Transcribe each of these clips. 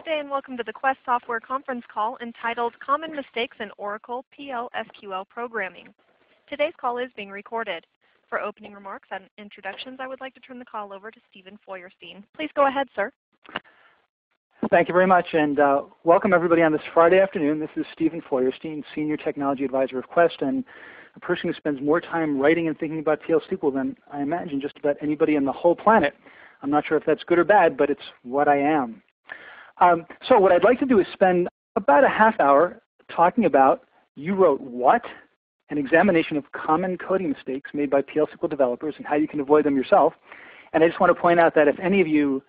day and welcome to the Quest Software conference call entitled Common Mistakes in Oracle PL/SQL Programming. Today's call is being recorded. For opening remarks and introductions, I would like to turn the call over to Stephen Feuerstein. Please go ahead, sir. Thank you very much, and welcome everybody on this Friday afternoon. This is Stephen Feuerstein, Senior Technology Advisor of Quest, and a person who spends more time writing and thinking about PL/SQL than I imagine just about anybody on the whole planet. I'm not sure if that's good or bad, but it's what I am. So what I'd like to do is spend about a half hour talking about you wrote what, an examination of common coding mistakes made by PL/SQL developers and how you can avoid them yourself. And I just want to point out that if any of you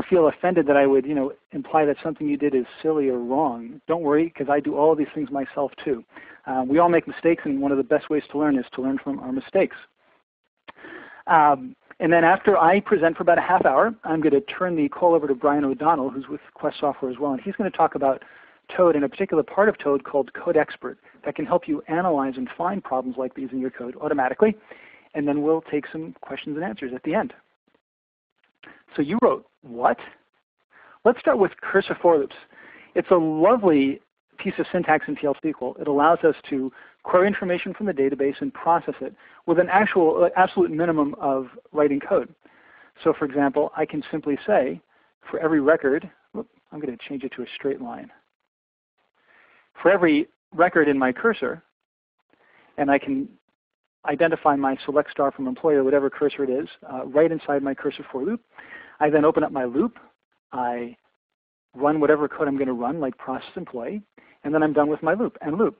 feel offended that I would imply that something you did is silly or wrong, don't worry, because I do all of these things myself too. We all make mistakes, and one of the best ways to learn is to learn from our mistakes. And then after I present for about a half hour, I'm going to turn the call over to Brian O'Donnell, who's with Quest Software as well, and he's going to talk about Toad and a particular part of Toad called Code Expert that can help you analyze and find problems like these in your code automatically. And then we'll take some questions and answers at the end. So you wrote what? Let's start with cursor for loops. It's a lovely piece of syntax in PL/SQL. It allows us to query information from the database and process it with an absolute minimum of writing code. So for example, I can simply say for every record, I'm going to change it to a straight line. For every record in my cursor, and I can identify my select star from employee or whatever cursor it is right inside my cursor for loop. I then open up my loop. I run whatever code I'm going to run, like process employee, and then I'm done with my loop and loop.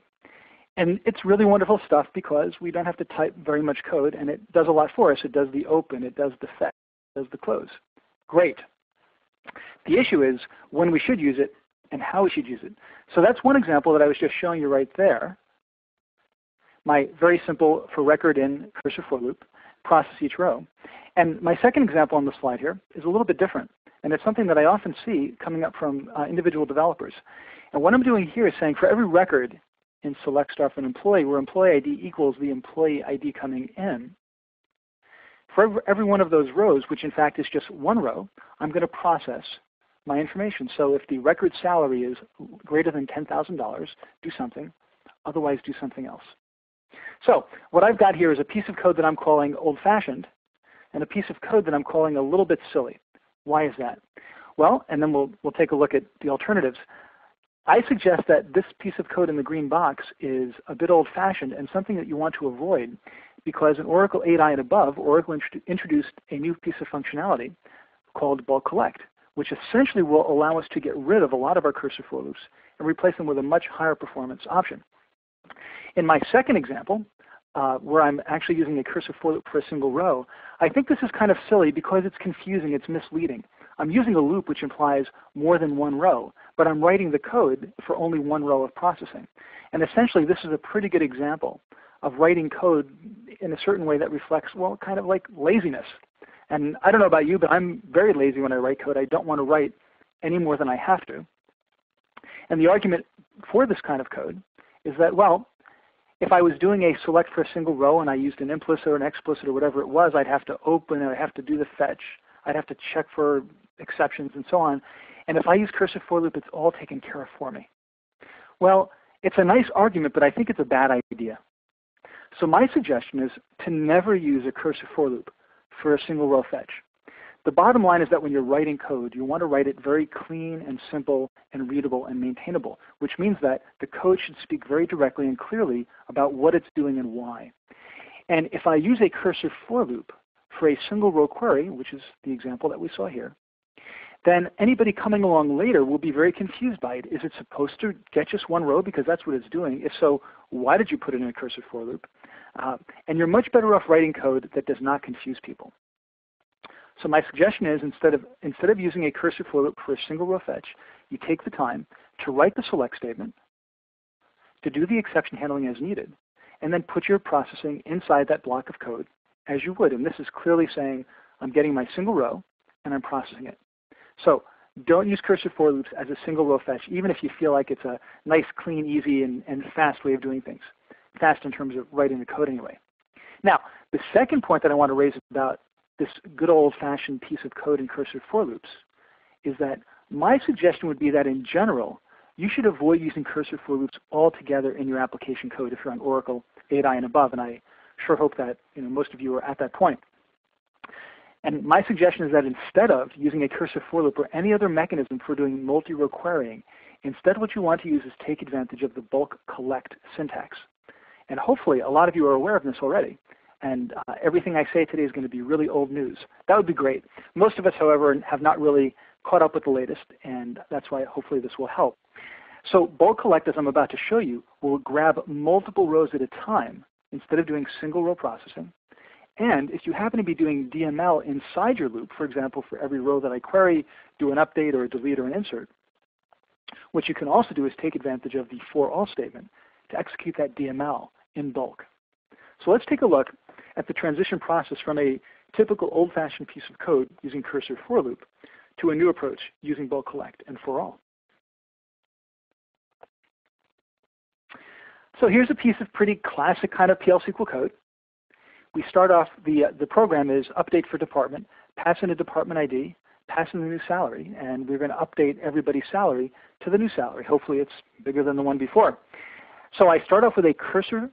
And it's really wonderful stuff because we don't have to type very much code, and it does a lot for us. It does the open, it does the fetch, it does the close. Great. The issue is when we should use it and how we should use it. So that's one example that I was just showing you right there. My very simple for record in cursor for loop, process each row. And my second example on the slide here is a little bit different. And it's something that I often see coming up from individual developers. And what I'm doing here is saying for every record in select star for an employee where employee ID equals the employee ID coming in, for every one of those rows, which in fact is just one row, I'm going to process my information. So if the record salary is greater than $10,000, do something. Otherwise, do something else. So what I've got here is a piece of code that I'm calling old-fashioned and a piece of code that I'm calling a little bit silly. Why is that? Well, and then we'll take a look at the alternatives. I suggest that this piece of code in the green box is a bit old-fashioned and something that you want to avoid because in Oracle 8i and above, Oracle introduced a new piece of functionality called bulk collect, which essentially will allow us to get rid of a lot of our cursor for loops and replace them with a much higher performance option. In my second example, where I'm actually using a cursor for loop for a single row, I think this is kind of silly because it's confusing, it's misleading. I'm using a loop which implies more than one row, but I'm writing the code for only one row of processing. And essentially this is a pretty good example of writing code in a certain way that reflects, well, kind of like laziness. And I don't know about you, but I'm very lazy when I write code. I don't want to write any more than I have to. And the argument for this kind of code is that, well, if I was doing a select for a single row and I used an implicit or an explicit or whatever it was, I'd have to open and I'd have to do the fetch. I'd have to check for exceptions and so on. And if I use cursor for loop, it's all taken care of for me. Well, it's a nice argument, but I think it's a bad idea. So my suggestion is to never use a cursor for loop for a single row fetch. The bottom line is that when you're writing code, you want to write it very clean and simple and readable and maintainable, which means that the code should speak very directly and clearly about what it's doing and why. And if I use a cursor for loop for a single row query, which is the example that we saw here, then anybody coming along later will be very confused by it. Is it supposed to get just one row because that's what it's doing? If so, why did you put it in a cursor for loop? And you're much better off writing code that does not confuse people. So my suggestion is instead of using a cursor for loop for a single row fetch, you take the time to write the select statement, to do the exception handling as needed, and then put your processing inside that block of code as you would. And this is clearly saying I'm getting my single row and I'm processing it. So don't use cursor for loops as a single row fetch, even if you feel like it's a nice, clean, easy, and fast way of doing things. Fast in terms of writing the code anyway. Now, the second point that I want to raise about this good old-fashioned piece of code in cursor for loops is that My suggestion would be that in general, you should avoid using cursor for loops altogether in your application code if you're on Oracle 8i and above, and I sure hope that most of you are at that point. And my suggestion is that instead of using a cursor for loop or any other mechanism for doing multi-row querying, instead what you want to use is take advantage of the bulk collect syntax. And hopefully a lot of you are aware of this already. And everything I say today is going to be really old news. That would be great. Most of us, however, have not really caught up with the latest, and that's why hopefully this will help. So bulk collect, as I'm about to show you, will grab multiple rows at a time instead of doing single row processing. And if you happen to be doing DML inside your loop, for example, for every row that I query, do an update or a delete or an insert, what you can also do is take advantage of the for all statement to execute that DML in bulk. So let's take a look at the transition process from a typical old-fashioned piece of code using cursor for loop to a new approach using bulk collect and for all. So here's a piece of pretty classic kind of PL SQL code. We start off, the program is update for department, pass in a department ID, pass in the new salary, and we're going to update everybody's salary to the new salary. Hopefully it's bigger than the one before. So I start off with a cursor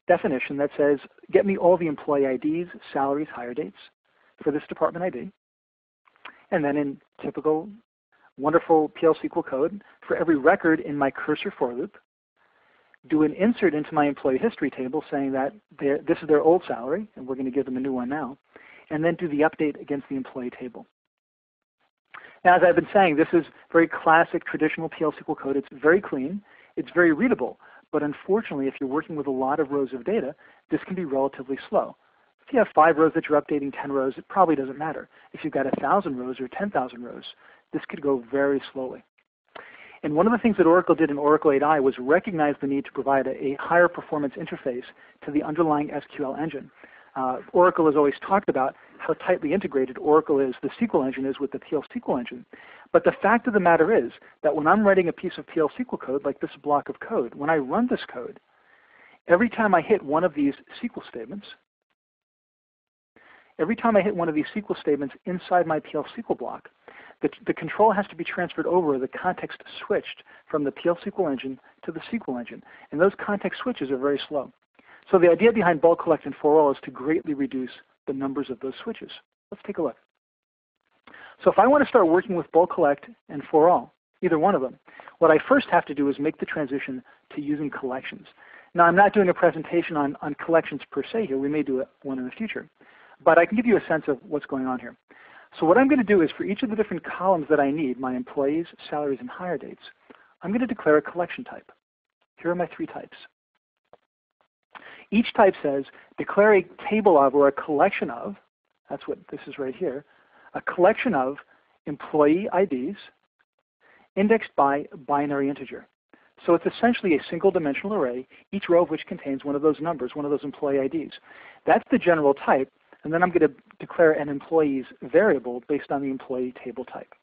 definition that says, get me all the employee IDs, salaries, hire dates for this department ID. And then in typical wonderful PL SQL code, for every record in my cursor for loop, do an insert into my employee history table saying that this is their old salary, and we're going to give them a new one now, and then do the update against the employee table. Now, as I've been saying, this is very classic, traditional PL SQL code. It's very clean. It's very readable. But unfortunately, if you're working with a lot of rows of data, this can be relatively slow. If you have 5 rows that you're updating, 10 rows, it probably doesn't matter. If you've got 1,000 rows or 10,000 rows, this could go very slowly. And one of the things that Oracle did in Oracle 8i was recognize the need to provide a higher performance interface to the underlying SQL engine. Oracle has always talked about how tightly integrated Oracle is, the SQL engine is with the PL SQL engine. But the fact of the matter is that when I'm writing a piece of PL SQL code, like this block of code, when I run this code, every time I hit one of these SQL statements, inside my PL SQL block, the control has to be transferred over, the context switched from the PL SQL engine to the SQL engine. And those context switches are very slow. So the idea behind bulk collect and for all is to greatly reduce the numbers of those switches. Let's take a look. So if I want to start working with bulk collect and for all, either one of them, what I first have to do is make the transition to using collections. Now, I'm not doing a presentation on collections per se here. We may do one in the future. But I can give you a sense of what's going on here. So what I'm going to do is for each of the different columns that I need, my employees, salaries, and hire dates, I'm going to declare a collection type. Here are my 3 types. Each type says, declare a table of or a collection of, that's what this is right here, a collection of employee IDs indexed by binary integer. So it's essentially a single dimensional array, each row of which contains one of those numbers, one of those employee IDs. That's the general type, and then I'm going to declare an employee's variable based on the employee table type.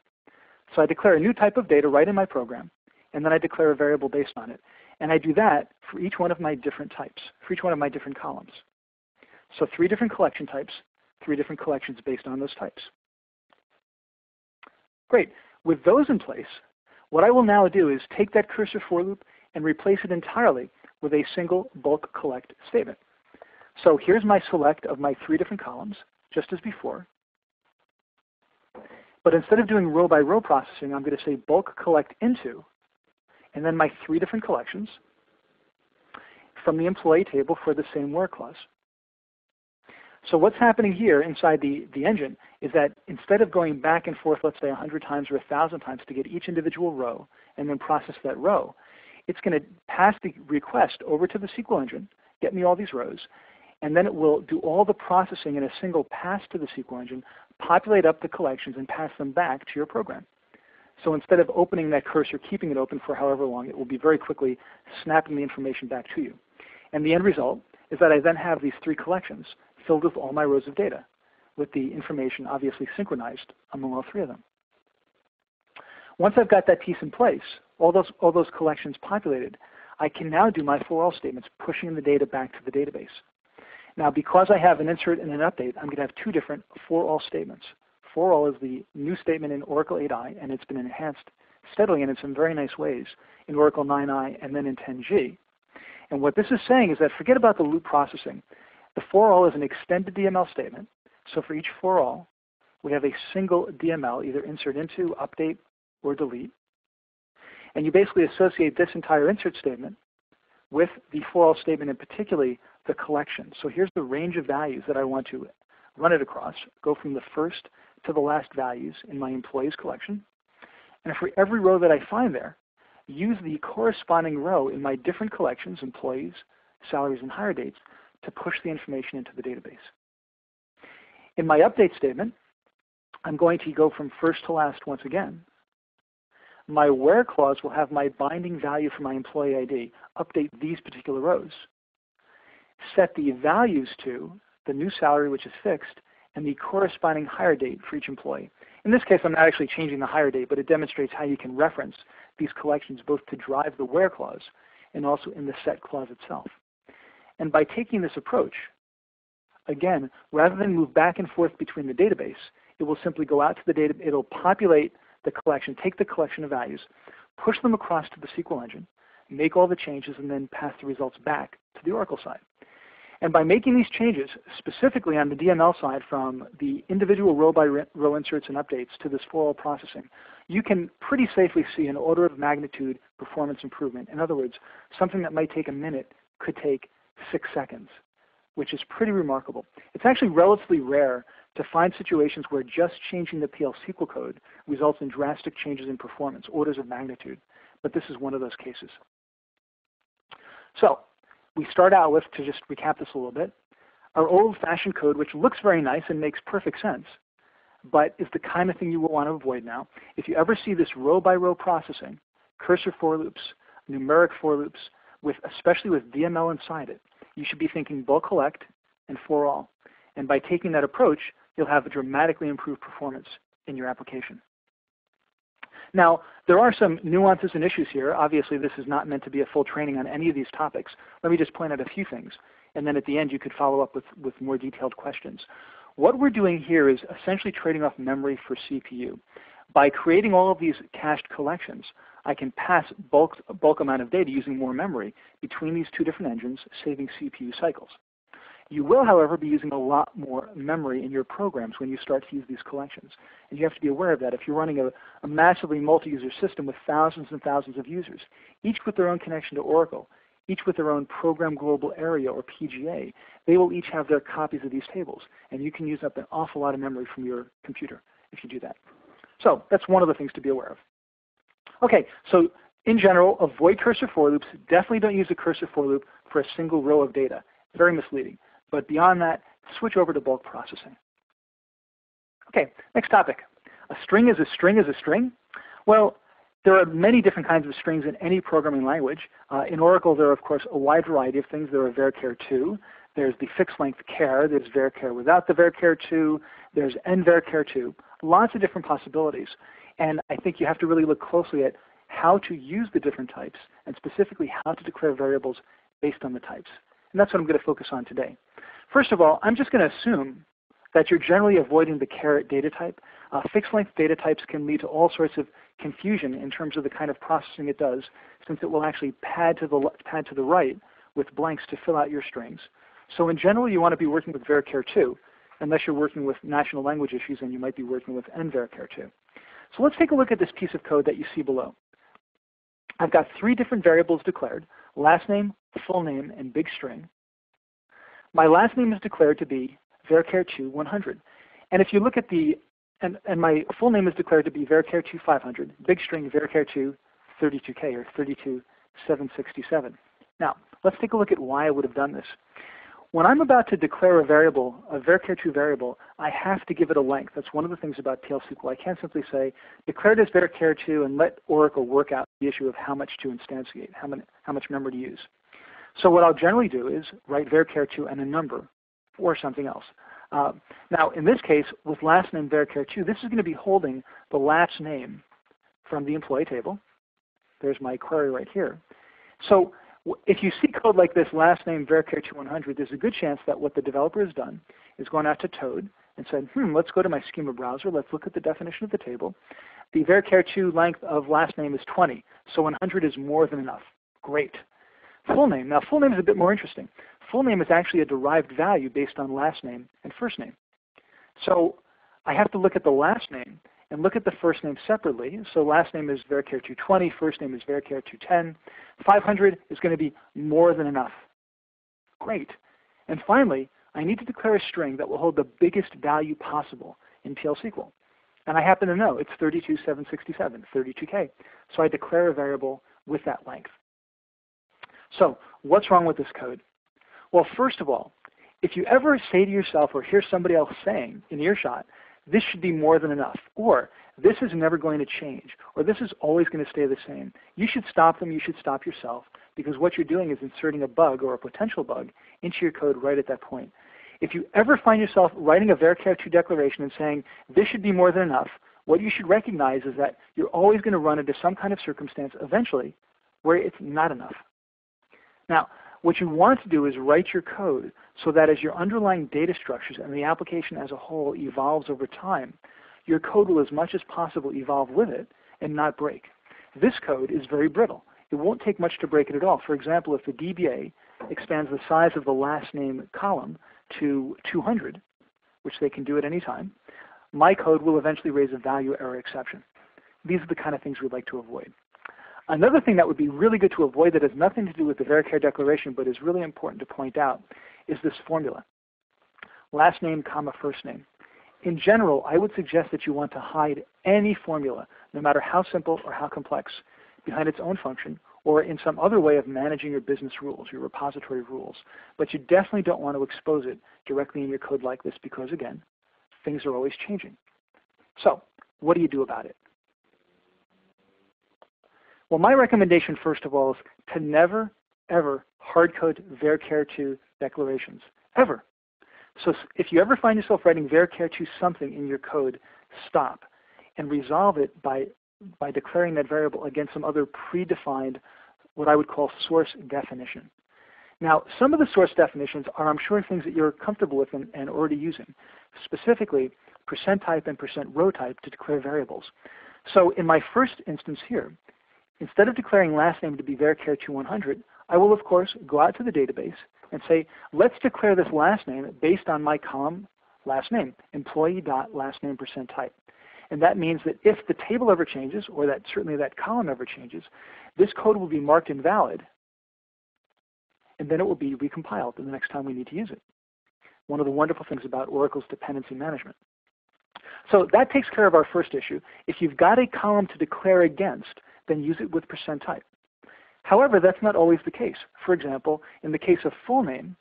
So I declare a new type of data right in my program, and then I declare a variable based on it. And I do that for each one of my different types, for each one of my different columns. So 3 different collection types, 3 different collections based on those types. Great. With those in place, what I will now do is take that cursor for loop and replace it entirely with a single bulk collect statement. So here's my select of my 3 different columns, just as before. But instead of doing row by row processing, I'm going to say bulk collect into, and then my 3 different collections from the employee table for the same where clause. So what's happening here inside the engine is that instead of going back and forth, let's say 100 times or 1,000 times to get each individual row and then process that row, it's going to pass the request over to the SQL engine, get me all these rows, and then it will do all the processing in a single pass to the SQL engine, populate up the collections, and pass them back to your program. So instead of opening that cursor, keeping it open for however long, it will be very quickly snapping the information back to you. And the end result is that I then have these 3 collections filled with all my rows of data, with the information obviously synchronized among all 3 of them. Once I've got that piece in place, all those collections populated, I can now do my for all statements, pushing the data back to the database. Now, because I have an insert and an update, I'm going to have 2 different for all statements. for all is the new statement in Oracle 8i, and it's been enhanced steadily and in some very nice ways in Oracle 9i and then in 10G. And what this is saying is that forget about the loop processing. The for all is an extended DML statement. So for each for all, we have a single DML, either insert into, update, or delete. And you basically associate this entire insert statement with the for all statement, and particularly the collection. So here's the range of values that I want to run it across, go from the first to the last values in my employees collection. And for every row that I find there, use the corresponding row in my different collections, employees, salaries, and hire dates, to push the information into the database. In my update statement, I'm going to go from first to last once again. My where clause will have my binding value for my employee ID, update these particular rows. Set the values to the new salary, which is fixed, and the corresponding hire date for each employee. In this case, I'm not actually changing the hire date, but it demonstrates how you can reference these collections both to drive the where clause and also in the set clause itself. And by taking this approach, again, rather than move back and forth between the database, it will simply go out to the data, it'll populate the collection, take the collection of values, push them across to the SQL engine, make all the changes, and then pass the results back to the Oracle side. And by making these changes, specifically on the DML side from the individual row-by-row inserts and updates to this for all processing, you can pretty safely see an order of magnitude performance improvement. In other words, something that might take a minute could take 6 seconds, which is pretty remarkable. It's actually relatively rare to find situations where just changing the PL SQL code results in drastic changes in performance, orders of magnitude, but this is one of those cases. So we start out with, to just recap this a little bit, our old-fashioned code, which looks very nice and makes perfect sense, but is the kind of thing you will want to avoid now. If you ever see this row-by-row processing, cursor for loops, numeric for loops, especially with DML inside it, you should be thinking bulk collect and for all. And by taking that approach, you'll have a dramatically improved performance in your application. Now, there are some nuances and issues here. Obviously, this is not meant to be a full training on any of these topics. Let me just point out a few things. And then at the end, you could follow up with more detailed questions. What we're doing here is essentially trading off memory for CPU. By creating all of these cached collections, I can pass a bulk amount of data using more memory between these two different engines, saving CPU cycles. You will, however, be using a lot more memory in your programs when you start to use these collections. And you have to be aware of that. If you're running a massively multi-user system with thousands and thousands of users, each with their own connection to Oracle, each with their own program global area or PGA, they will each have their copies of these tables. And you can use up an awful lot of memory from your computer if you do that. So that's one of the things to be aware of. Okay, so in general, avoid cursor for loops. Definitely don't use a cursor for loop for a single row of data. Very misleading. But beyond that, switch over to bulk processing. Okay, next topic. A string is a string is a string? Well, there are many different kinds of strings in any programming language. In Oracle, there are, of course, a wide variety of things. There are varchar2. There's the fixed length char. There's varchar without the varchar2. There's nvarchar2. Lots of different possibilities. And I think you have to really look closely at how to use the different types, and specifically how to declare variables based on the types. And that's what I'm going to focus on today. First of all, I'm just going to assume that you're generally avoiding the caret data type. Fixed length data types can lead to all sorts of confusion in terms of the kind of processing it does, since it will actually pad to the right with blanks to fill out your strings. So in general, you want to be working with varchar2, unless you're working with national language issues, and you might be working with nvarchar2. So let's take a look at this piece of code that you see below. I've got 3 different variables declared: last name, full name, and big string. My last name is declared to be varchar2 100. And if you look at and my full name is declared to be varchar2 500, big string varchar2 32K or 32767. Now, let's take a look at why I would have done this. When I'm about to declare a variable, a varchar2 variable, I have to give it a length. That's one of the things about PL SQL. I can't simply say, declare it as varchar2 and let Oracle work out the issue of how much to instantiate, how much memory to use. So what I'll generally do is write varchar2 and a number or something else. Now, in this case, with last name varchar2, this is going to be holding the last name from the employee table. There's my query right here. So if you see code like this, last name varchar2 100, there's a good chance that what the developer has done is gone out to Toad, and said, let's go to my schema browser. Let's look at the definition of the table. The varchar2 length of last name is 20, so 100 is more than enough. Great. Full name. Now, full name is a bit more interesting. Full name is actually a derived value based on last name and first name. So I have to look at the last name and look at the first name separately. So last name is varchar2 20, first name is varchar2 10. 500 is going to be more than enough. Great. And finally, I need to declare a string that will hold the biggest value possible in PL SQL. And I happen to know it's 32,767, 32K. So I declare a variable with that length. So what's wrong with this code? Well, first of all, if you ever say to yourself or hear somebody else saying in earshot, this should be more than enough, or this is never going to change, or this is always going to stay the same, you should stop them, you should stop yourself, because what you're doing is inserting a bug or a potential bug into your code right at that point. If you ever find yourself writing a varchar2 declaration and saying, this should be more than enough, what you should recognize is that you're always going to run into some kind of circumstance eventually where it's not enough. Now, what you want to do is write your code so that as your underlying data structures and the application as a whole evolves over time, your code will as much as possible evolve with it and not break. This code is very brittle. It won't take much to break it at all. For example, if the DBA expands the size of the last name column to 200, which they can do at any time, my code will eventually raise a value error exception. These are the kind of things we'd like to avoid. Another thing that would be really good to avoid that has nothing to do with the varchar declaration but is really important to point out is this formula. Last name, comma, first name. In general, I would suggest that you want to hide any formula, no matter how simple or how complex, behind its own function or in some other way of managing your business rules, your repository rules. But you definitely don't want to expose it directly in your code like this because, again, things are always changing. So what do you do about it? Well, my recommendation, first of all, is to never, ever hardcode varchar2 declarations, ever. So if you ever find yourself writing varchar2 something in your code, stop and resolve it by declaring that variable against some other predefined, what I would call source definition. Now, some of the source definitions are, I'm sure, things that you're comfortable with and already using, specifically %type and %row type to declare variables. So in my first instance here, instead of declaring last name to be varchar2 100, I will, of course, go out to the database and say, let's declare this last name based on my column last name, employee.lastname %type. And that means that if the table ever changes, or that certainly that column ever changes, this code will be marked invalid, and then it will be recompiled the next time we need to use it. One of the wonderful things about Oracle's dependency management. So that takes care of our first issue. If you've got a column to declare against, then use it with %type. However, that's not always the case. For example, in the case of full name,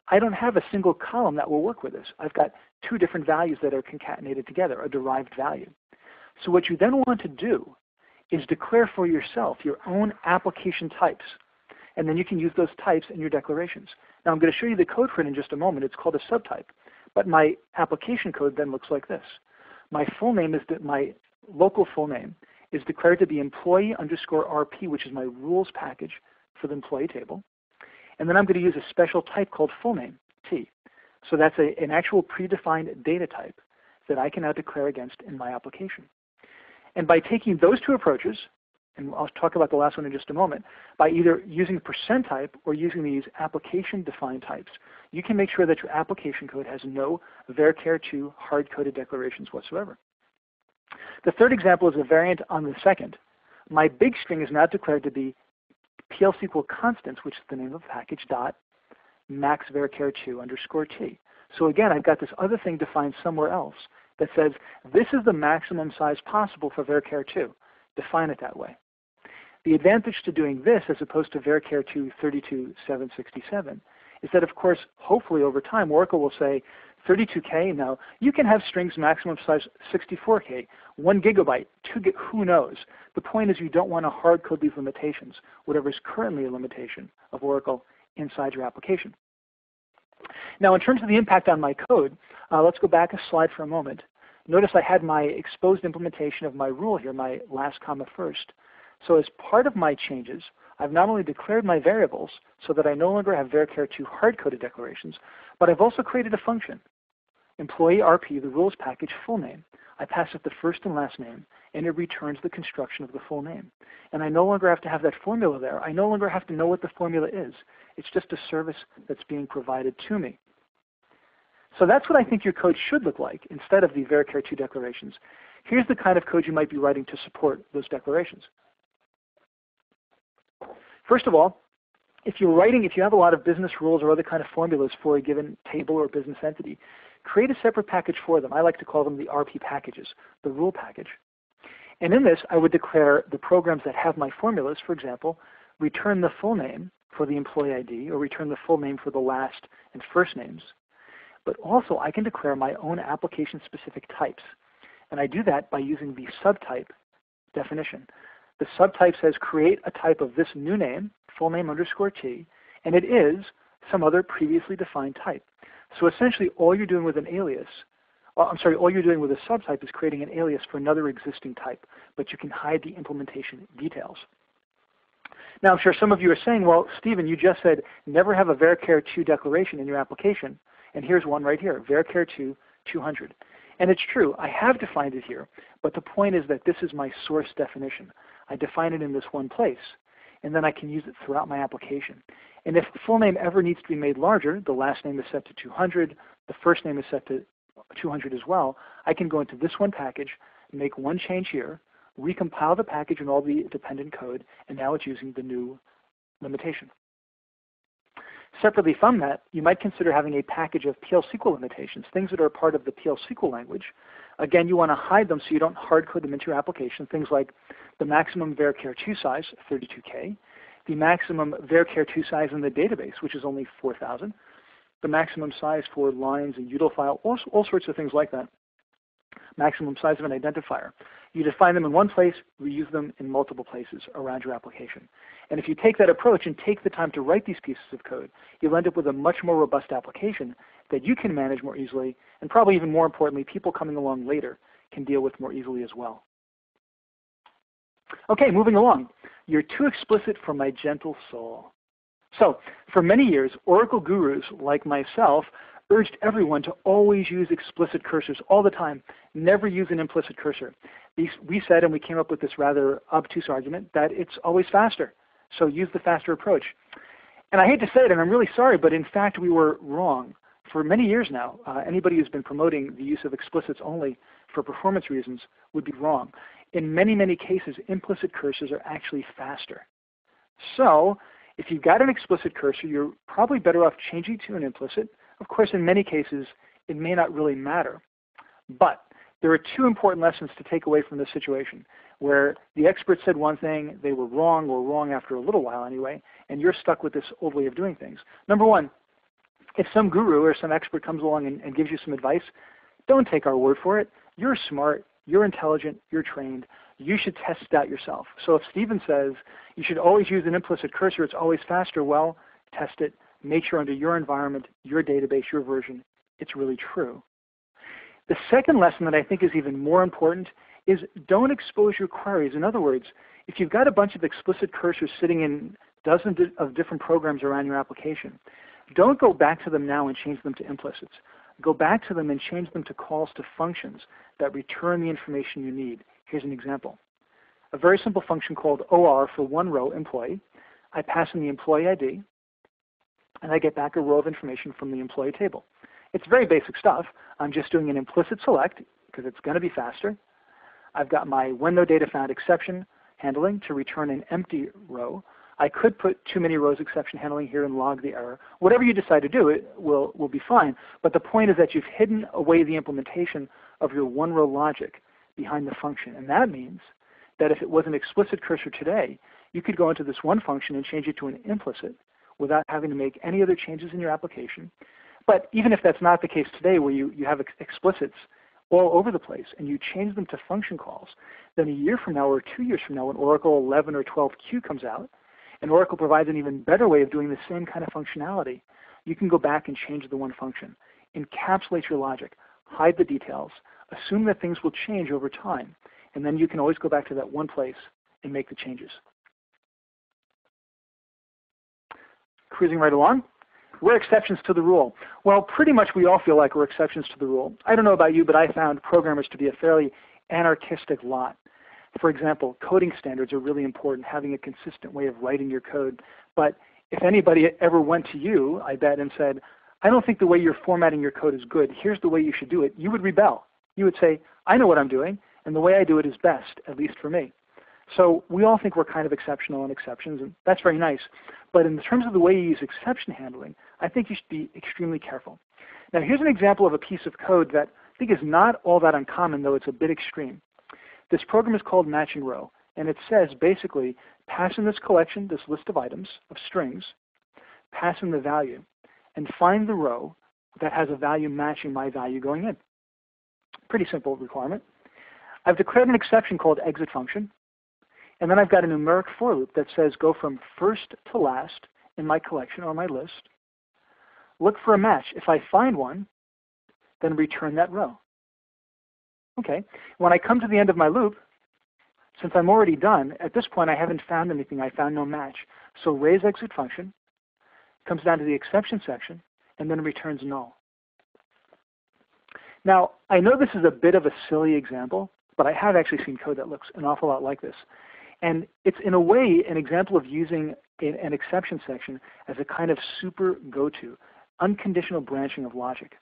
I don't have a single column that will work with this. I've got two different values that are concatenated together, a derived value. So what you then want to do is declare for yourself your own application types. And then you can use those types in your declarations. Now I'm going to show you the code for it in just a moment. It's called a subtype. But my application code then looks like this. My full name is my local full name is declared to be employee_RP, which is my rules package for the employee table. And then I'm going to use a special type called full name, T. So that's an actual predefined data type that I can now declare against in my application. And by taking those two approaches, and I'll talk about the last one in just a moment, by either using %type or using these application-defined types, you can make sure that your application code has no varchar2 hard-coded declarations whatsoever. The third example is a variant on the second. My big string is now declared to be PL SQL constants, which is the name of the package, dot max varchar2_t. So again, I've got this other thing defined somewhere else that says this is the maximum size possible for varchar2. Define it that way. The advantage to doing this as opposed to varchar2 32,767 is that, of course, hopefully over time, Oracle will say 32K, no, you can have strings maximum size 64K, 1 gigabyte, 2 gig, who knows? The point is you don't want to hard code these limitations, whatever is currently a limitation of Oracle inside your application. Now in terms of the impact on my code, let's go back a slide for a moment. Notice I had my exposed implementation of my rule here, my last comma first. So as part of my changes, I've not only declared my variables so that I no longer have varchar2 hard-coded declarations, but I've also created a function employee RP, the rules package full name. I pass it the first and last name, and it returns the construction of the full name. And I no longer have to have that formula there. I no longer have to know what the formula is. It's just a service that's being provided to me. So that's what I think your code should look like instead of the varchar2 declarations. Here's the kind of code you might be writing to support those declarations. First of all, if you have a lot of business rules or other kind of formulas for a given table or business entity, create a separate package for them. I like to call them the RP packages, the rule package. And in this, I would declare the programs that have my formulas, for example, return the full name for the employee ID or return the full name for the last and first names. But also, I can declare my own application-specific types. And I do that by using the subtype definition. The subtype says create a type of this new name, full name underscore T, and it is some other previously defined type. So essentially, all you're doing with an alias, all you're doing with a subtype is creating an alias for another existing type, but you can hide the implementation details. Now, I'm sure some of you are saying, well, Stephen, you just said never have a varchar2 declaration in your application, and here's one right here, varchar2 200. And it's true, I have defined it here, but the point is that this is my source definition. I define it in this one place, and then I can use it throughout my application. And if the full name ever needs to be made larger, the last name is set to 200, the first name is set to 200 as well, I can go into this one package, make one change here, recompile the package and all the dependent code, and now it's using the new limitation. Separately from that, you might consider having a package of PL SQL limitations, things that are part of the PL SQL language. Again, you want to hide them so you don't hard code them into your application, things like the maximum varchar2 size, 32K, the maximum varchar2 size in the database, which is only 4,000, the maximum size for lines and util file, all sorts of things like that, maximum size of an identifier. You define them in one place, reuse them in multiple places around your application. And if you take that approach and take the time to write these pieces of code, you'll end up with a much more robust application that you can manage more easily, and probably even more importantly, people coming along later can deal with more easily as well. Okay, moving along. You're too explicit for my gentle soul. So, for many years, Oracle gurus like myself urged everyone to always use explicit cursors all the time, never use an implicit cursor. We said, and we came up with this rather obtuse argument, that it's always faster. So use the faster approach. And I hate to say it, and I'm really sorry, but in fact we were wrong. For many years now, anybody who's been promoting the use of explicits only for performance reasons would be wrong. In many, many cases, implicit cursors are actually faster. So if you've got an explicit cursor, you're probably better off changing to an implicit. Of course, in many cases, it may not really matter. But there are two important lessons to take away from this situation, where the expert said one thing, they were wrong, or wrong after a little while anyway, and you're stuck with this old way of doing things. Number one, if some guru or some expert comes along and gives you some advice, don't take our word for it. You're smart, you're intelligent, you're trained. You should test it out yourself. So if Stephen says you should always use an implicit cursor, it's always faster, well, test it. Make sure under your environment, your database, your version, it's really true. The second lesson that I think is even more important is don't expose your queries. In other words, if you've got a bunch of explicit cursors sitting in dozens of different programs around your application, don't go back to them now and change them to implicits. Go back to them and change them to calls to functions that return the information you need. Here's an example. A very simple function called OR for one row employee. I pass in the employee ID, and I get back a row of information from the employee table. It's very basic stuff. I'm just doing an implicit select because it's going to be faster. I've got my when no data found exception handling to return an empty row. I could put too many rows exception handling here and log the error. Whatever you decide to do, it will be fine. But the point is that you've hidden away the implementation of your one row logic behind the function. And that means that if it was an explicit cursor today, you could go into this one function and change it to an implicit without having to make any other changes in your application. But even if that's not the case today, where you have explicits all over the place and you change them to function calls, then a year from now or 2 years from now when Oracle 11 or 12Q comes out, and Oracle provides an even better way of doing the same kind of functionality, you can go back and change the one function, encapsulate your logic, hide the details, assume that things will change over time, and then you can always go back to that one place and make the changes. Cruising right along. We're exceptions to the rule. Well, pretty much we all feel like we're exceptions to the rule. I don't know about you, but I found programmers to be a fairly anarchistic lot. For example, coding standards are really important, having a consistent way of writing your code. But if anybody ever went to you, I bet, and said, I don't think the way you're formatting your code is good, here's the way you should do it, you would rebel. You would say, I know what I'm doing, and the way I do it is best, at least for me. So we all think we're kind of exceptional in exceptions, and that's very nice. But in terms of the way you use exception handling, I think you should be extremely careful. Now here's an example of a piece of code that I think is not all that uncommon, though it's a bit extreme. This program is called matching row, and it says basically, pass in this collection, this list of items, of strings, pass in the value, and find the row that has a value matching my value going in. Pretty simple requirement. I've declared an exception called exit function, and then I've got a numeric for loop that says go from first to last in my collection or my list, look for a match. If I find one, then return that row. Okay, when I come to the end of my loop, since I'm already done, at this point I haven't found anything, I found no match. So raise exit function, comes down to the exception section, and then returns null. Now, I know this is a bit of a silly example, but I have actually seen code that looks an awful lot like this. And it's in a way an example of using an exception section as a kind of super go-to, unconditional branching of logic.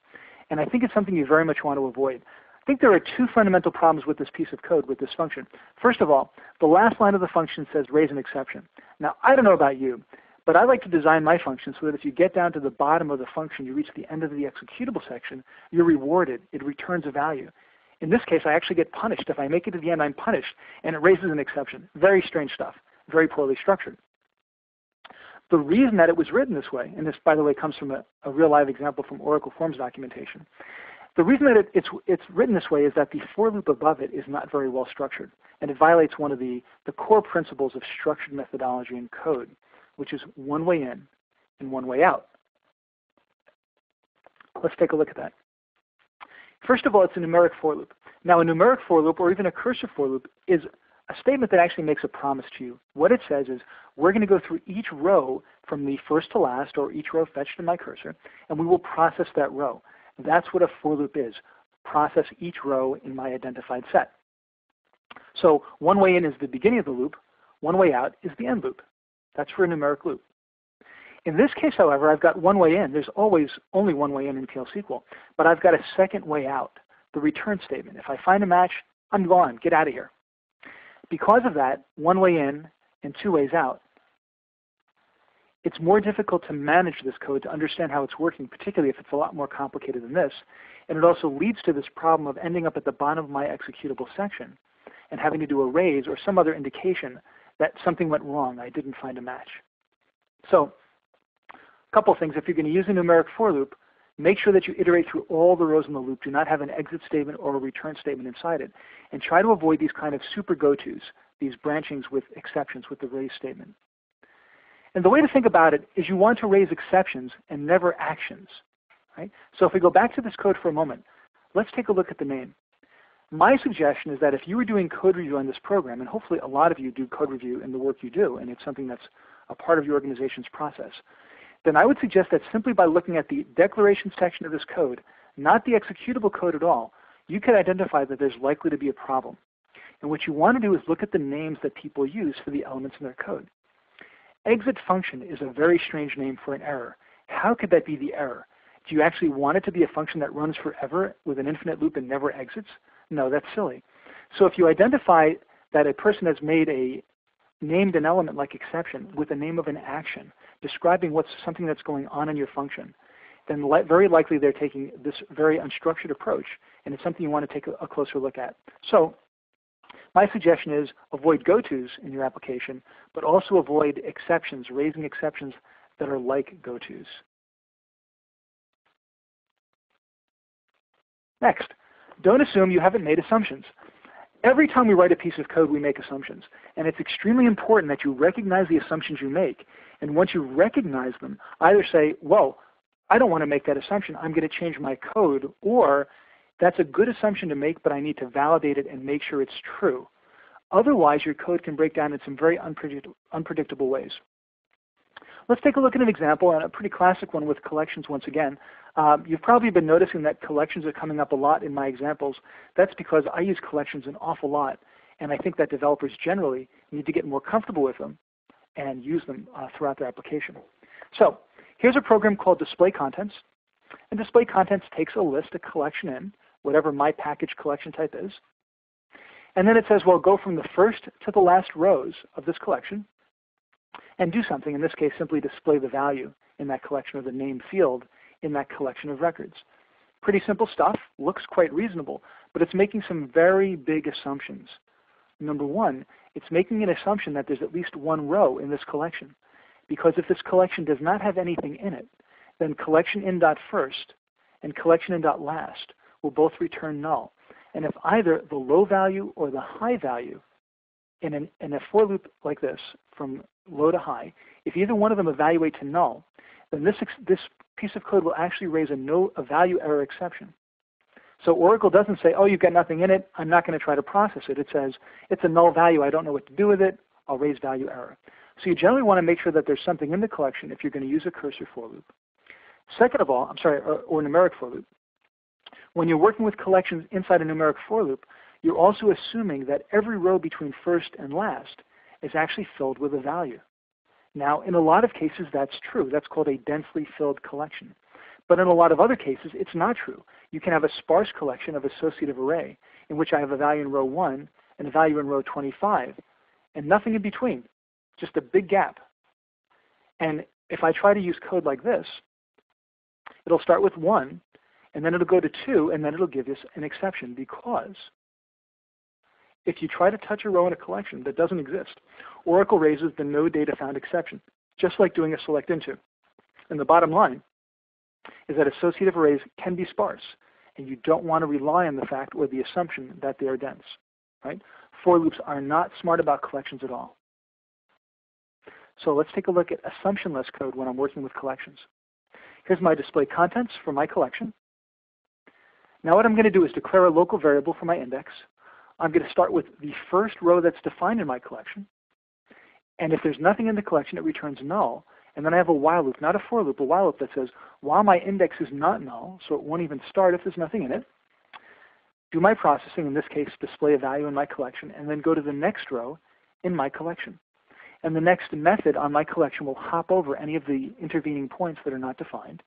And I think it's something you very much want to avoid. I think there are two fundamental problems with this piece of code, with this function. First of all, the last line of the function says raise an exception. Now, I don't know about you, but I like to design my function so that if you get down to the bottom of the function, you reach the end of the executable section, you're rewarded. It returns a value. In this case, I actually get punished. If I make it to the end, I'm punished, and it raises an exception. Very strange stuff, very poorly structured. The reason that it was written this way, and this, by the way, comes from a real live example from Oracle Forms documentation. The reason that it's written this way is that the for loop above it is not very well structured, and it violates one of the core principles of structured methodology in code, which is one way in and one way out. Let's take a look at that. First of all, it's a numeric for loop. Now, a numeric for loop, or even a cursor for loop, is a statement that actually makes a promise to you. What it says is, we're going to go through each row from the first to last, or each row fetched in my cursor, and we will process that row. That's what a for loop is. Process each row in my identified set. So one way in is the beginning of the loop. One way out is the end loop. That's for a numeric loop. In this case, however, I've got one way in. There's always only one way in PL SQL. But I've got a second way out, the return statement. If I find a match, I'm gone. Get out of here. Because of that, one way in and two ways out, it's more difficult to manage this code, to understand how it's working, particularly if it's a lot more complicated than this. And it also leads to this problem of ending up at the bottom of my executable section and having to do a raise or some other indication that something went wrong. I didn't find a match. So a couple things. If you're going to use a numeric for loop, make sure that you iterate through all the rows in the loop. Do not have an exit statement or a return statement inside it. And try to avoid these kind of super go-tos, these branchings with exceptions with the raise statement. And the way to think about it is you want to raise exceptions and never actions. Right? So if we go back to this code for a moment, let's take a look at the name. My suggestion is that if you were doing code review on this program, and hopefully a lot of you do code review in the work you do, and it's something that's a part of your organization's process, then I would suggest that simply by looking at the declaration section of this code, not the executable code at all, you could identify that there's likely to be a problem. And what you want to do is look at the names that people use for the elements in their code. Exit function is a very strange name for an error. How could that be the error? Do you actually want it to be a function that runs forever with an infinite loop and never exits? No, that's silly. So if you identify that a person has named an element like exception with the name of an action, describing something that's going on in your function, then very likely they're taking this very unstructured approach, and it's something you want to take a closer look at. So my suggestion is avoid go-tos in your application, but also avoid exceptions, raising exceptions that are like go-tos. Next, don't assume you haven't made assumptions. Every time we write a piece of code, we make assumptions. And it's extremely important that you recognize the assumptions you make. And once you recognize them, either say, whoa, I don't want to make that assumption. I'm going to change my code. Or that's a good assumption to make, but I need to validate it and make sure it's true. Otherwise, your code can break down in some very unpredictable ways. Let's take a look at an example, and a pretty classic one with collections once again. You've probably been noticing that collections are coming up a lot in my examples. That's because I use collections an awful lot, and I think that developers generally need to get more comfortable with them and use them throughout their application. So here's a program called Display Contents. And Display Contents takes a list, a collection in, whatever my package collection type is. And then it says, well, go from the first to the last rows of this collection and do something, in this case, simply display the value in that collection or the name field in that collection of records. Pretty simple stuff, looks quite reasonable, but it's making some very big assumptions. Number one, it's making an assumption that there's at least one row in this collection, because if this collection does not have anything in it, then collection in.first and collection in.last will both return null. And if either the low value or the high value in a for loop like this, from low to high, if either one of them evaluate to null, then this piece of code will actually raise a value error exception. So Oracle doesn't say, oh, you've got nothing in it, I'm not going to try to process it. It says, it's a null value, I don't know what to do with it, I'll raise value error. So you generally want to make sure that there's something in the collection if you're going to use a cursor for loop. Second of all, or numeric for loop, when you're working with collections inside a numeric for loop, you're also assuming that every row between first and last is actually filled with a value. Now, in a lot of cases, that's true. That's called a densely filled collection. But in a lot of other cases, it's not true. You can have a sparse collection of associative array in which I have a value in row 1 and a value in row 25, and nothing in between, just a big gap. And if I try to use code like this, it'll start with 1, and then it'll go to 2, and then it'll give us an exception, because if you try to touch a row in a collection that doesn't exist, Oracle raises the no data found exception, just like doing a select into. And the bottom line is that associative arrays can be sparse, and you don't want to rely on the fact or the assumption that they are dense. Right? For loops are not smart about collections at all. So let's take a look at assumptionless code when I'm working with collections. Here's my display contents for my collection. Now what I'm going to do is declare a local variable for my index. I'm going to start with the first row that's defined in my collection. And if there's nothing in the collection, it returns null. And then I have a while loop, not a for loop, a while loop that says, while my index is not null, so it won't even start if there's nothing in it, do my processing, in this case, display a value in my collection, and then go to the next row in my collection. And the next method on my collection will hop over any of the intervening points that are not defined.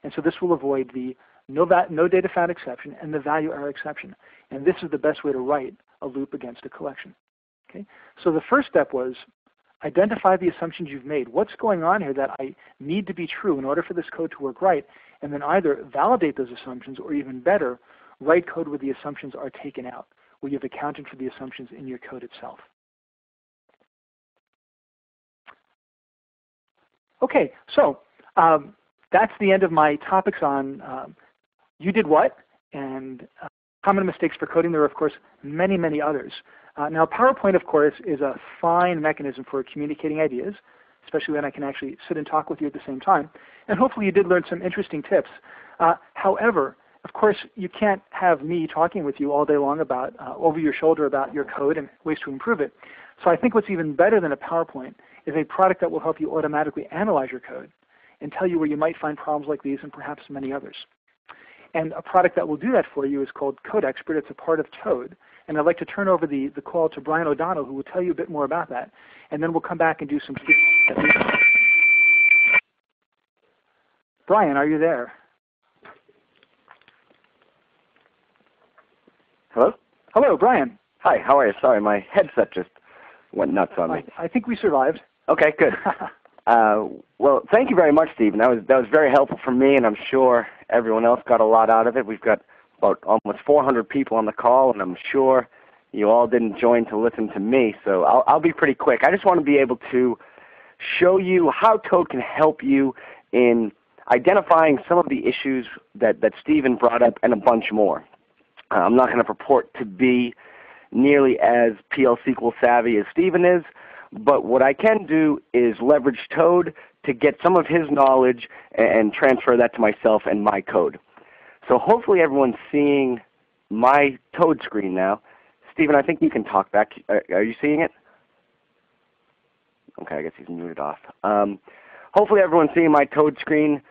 And so this will avoid the no data found exception and the value error exception. And this is the best way to write a loop against a collection. Okay? So the first step was identify the assumptions you've made. What's going on here that I need to be true in order for this code to work right? And then either validate those assumptions, or even better, write code where the assumptions are taken out, where you've accounted for the assumptions in your code itself. Okay, so that's the end of my topics on you did what and common mistakes for coding. There are, of course, many, many others. Now, PowerPoint, of course, is a fine mechanism for communicating ideas, especially when I can actually sit and talk with you at the same time. And hopefully you did learn some interesting tips. However, of course, you can't have me talking with you all day long about over your shoulder about your code and ways to improve it. So I think what's even better than a PowerPoint is a product that will help you automatically analyze your code and tell you where you might find problems like these and perhaps many others. And a product that will do that for you is called Code Expert. It's a part of Toad. And I'd like to turn over the call to Brian O'Donnell, who will tell you a bit more about that. And then we'll come back and do some feedback. Brian, are you there? Hello? Hello, Brian. Hi, how are you? Sorry, my headset just went nuts on me. I think we survived. Okay, good. Well, thank you very much, Stephen. That was very helpful for me, and I'm sure everyone else got a lot out of it. We've got about almost 400 people on the call, and I'm sure you all didn't join to listen to me, so I'll be pretty quick. I just want to be able to show you how Toad can help you in identifying some of the issues that Stephen brought up and a bunch more. I'm not going to purport to be nearly as PL SQL savvy as Stephen is, but what I can do is leverage Toad to get some of his knowledge and transfer that to myself and my code. So hopefully everyone's seeing my Toad screen now. Stephen, I think you can talk back. Are you seeing it? Okay, I guess he's muted off. hopefully everyone's seeing my Toad screen.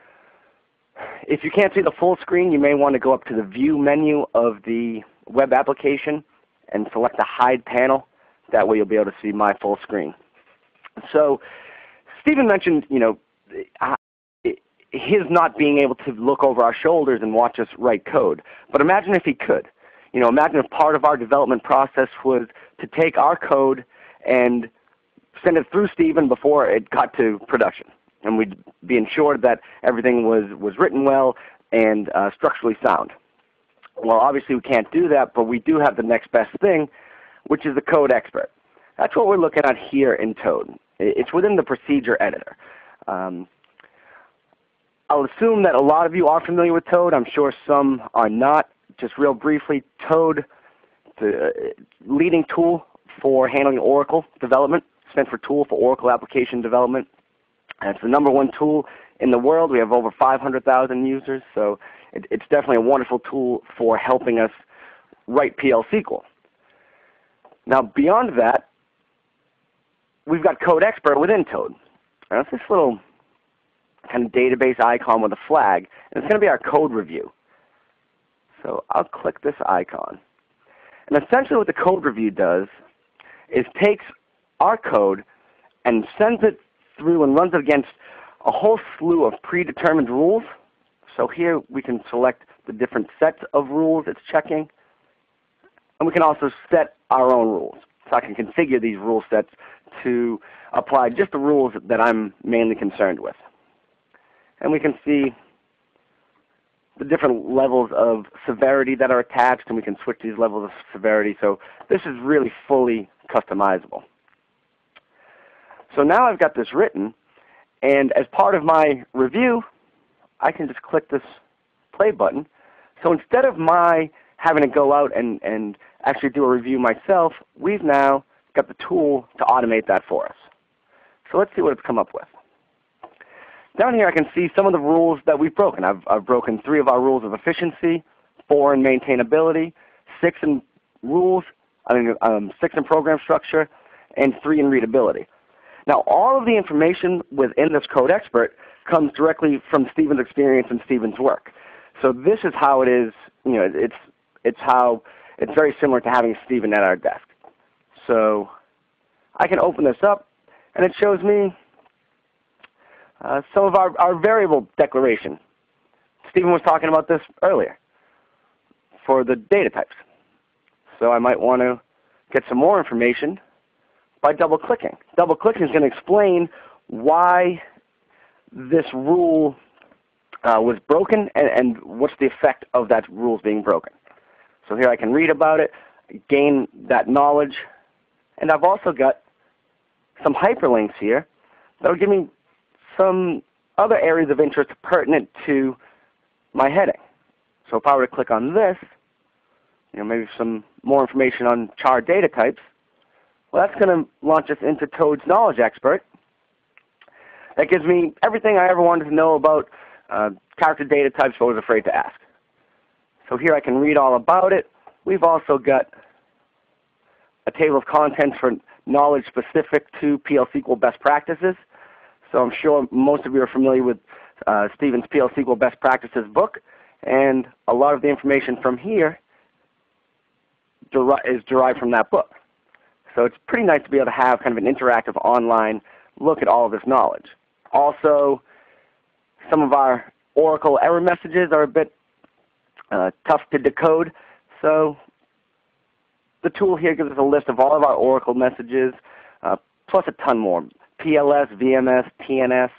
If you can't see the full screen, you may want to go up to the View menu of the web application and select the Hide panel. That way you'll be able to see my full screen. So Stephen mentioned, his not being able to look over our shoulders and watch us write code. But imagine if he could. Imagine if part of our development process was to take our code and send it through Stephen before it got to production. And we'd be ensured that everything was written well and structurally sound. Well, obviously we can't do that, but we do have the next best thing, which is the code expert. That's what we're looking at here in Toad. It's within the procedure editor. I'll assume that a lot of you are familiar with Toad. I'm sure some are not. Just real briefly, Toad, the leading tool for handling Oracle development, stands for Tool for Oracle Application Development. And it's the #1 tool in the world. We have over 500,000 users, so it's definitely a wonderful tool for helping us write PL SQL. Now beyond that, we've got Code Expert within Toad. Now it's this little kind of database icon with a flag, and it's going to be our code review. So I'll click this icon. And essentially what the code review does is takes our code and sends it through and runs it against a whole slew of predetermined rules. So here we can select the different sets of rules it's checking. And we can also set our own rules. So I can configure these rule sets to apply just the rules that I'm mainly concerned with. And we can see the different levels of severity that are attached, and we can switch these levels of severity. So this is really fully customizable. So now I've got this written, and as part of my review, I can just click this play button. So instead of my having to go out and actually do a review myself, we've now got the tool to automate that for us. So let's see what it's come up with. Down here I can see some of the rules that we've broken. I've broken 3 of our rules of efficiency, 4 in maintainability, 6 in rules, 6 in program structure, and 3 in readability. Now all of the information within this Code Expert comes directly from Stephen's experience and Stephen's work. So this is how it is, it's very similar to having Stephen at our desk. So I can open this up, and it shows me some of our variable declaration. Stephen was talking about this earlier for the data types. So I might want to get some more information by double-clicking. Double-clicking is going to explain why this rule was broken and what's the effect of that rules being broken. So here I can read about it, gain that knowledge, and I've also got some hyperlinks here that will give me some other areas of interest pertinent to my heading. So if I were to click on this, maybe some more information on char data types, well, that's going to launch us into Toad's Knowledge Expert. That gives me everything I ever wanted to know about character data types but was afraid to ask. So here I can read all about it. We've also got a table of contents for knowledge specific to PL SQL best practices. So I'm sure most of you are familiar with Stephen's PL SQL Best Practices book, and a lot of the information from here is derived from that book. So it's pretty nice to be able to have kind of an interactive online look at all of this knowledge. Also, some of our Oracle error messages are a bit tough to decode, so the tool here gives us a list of all of our Oracle messages, plus a ton more. PLS, VMS, TNS,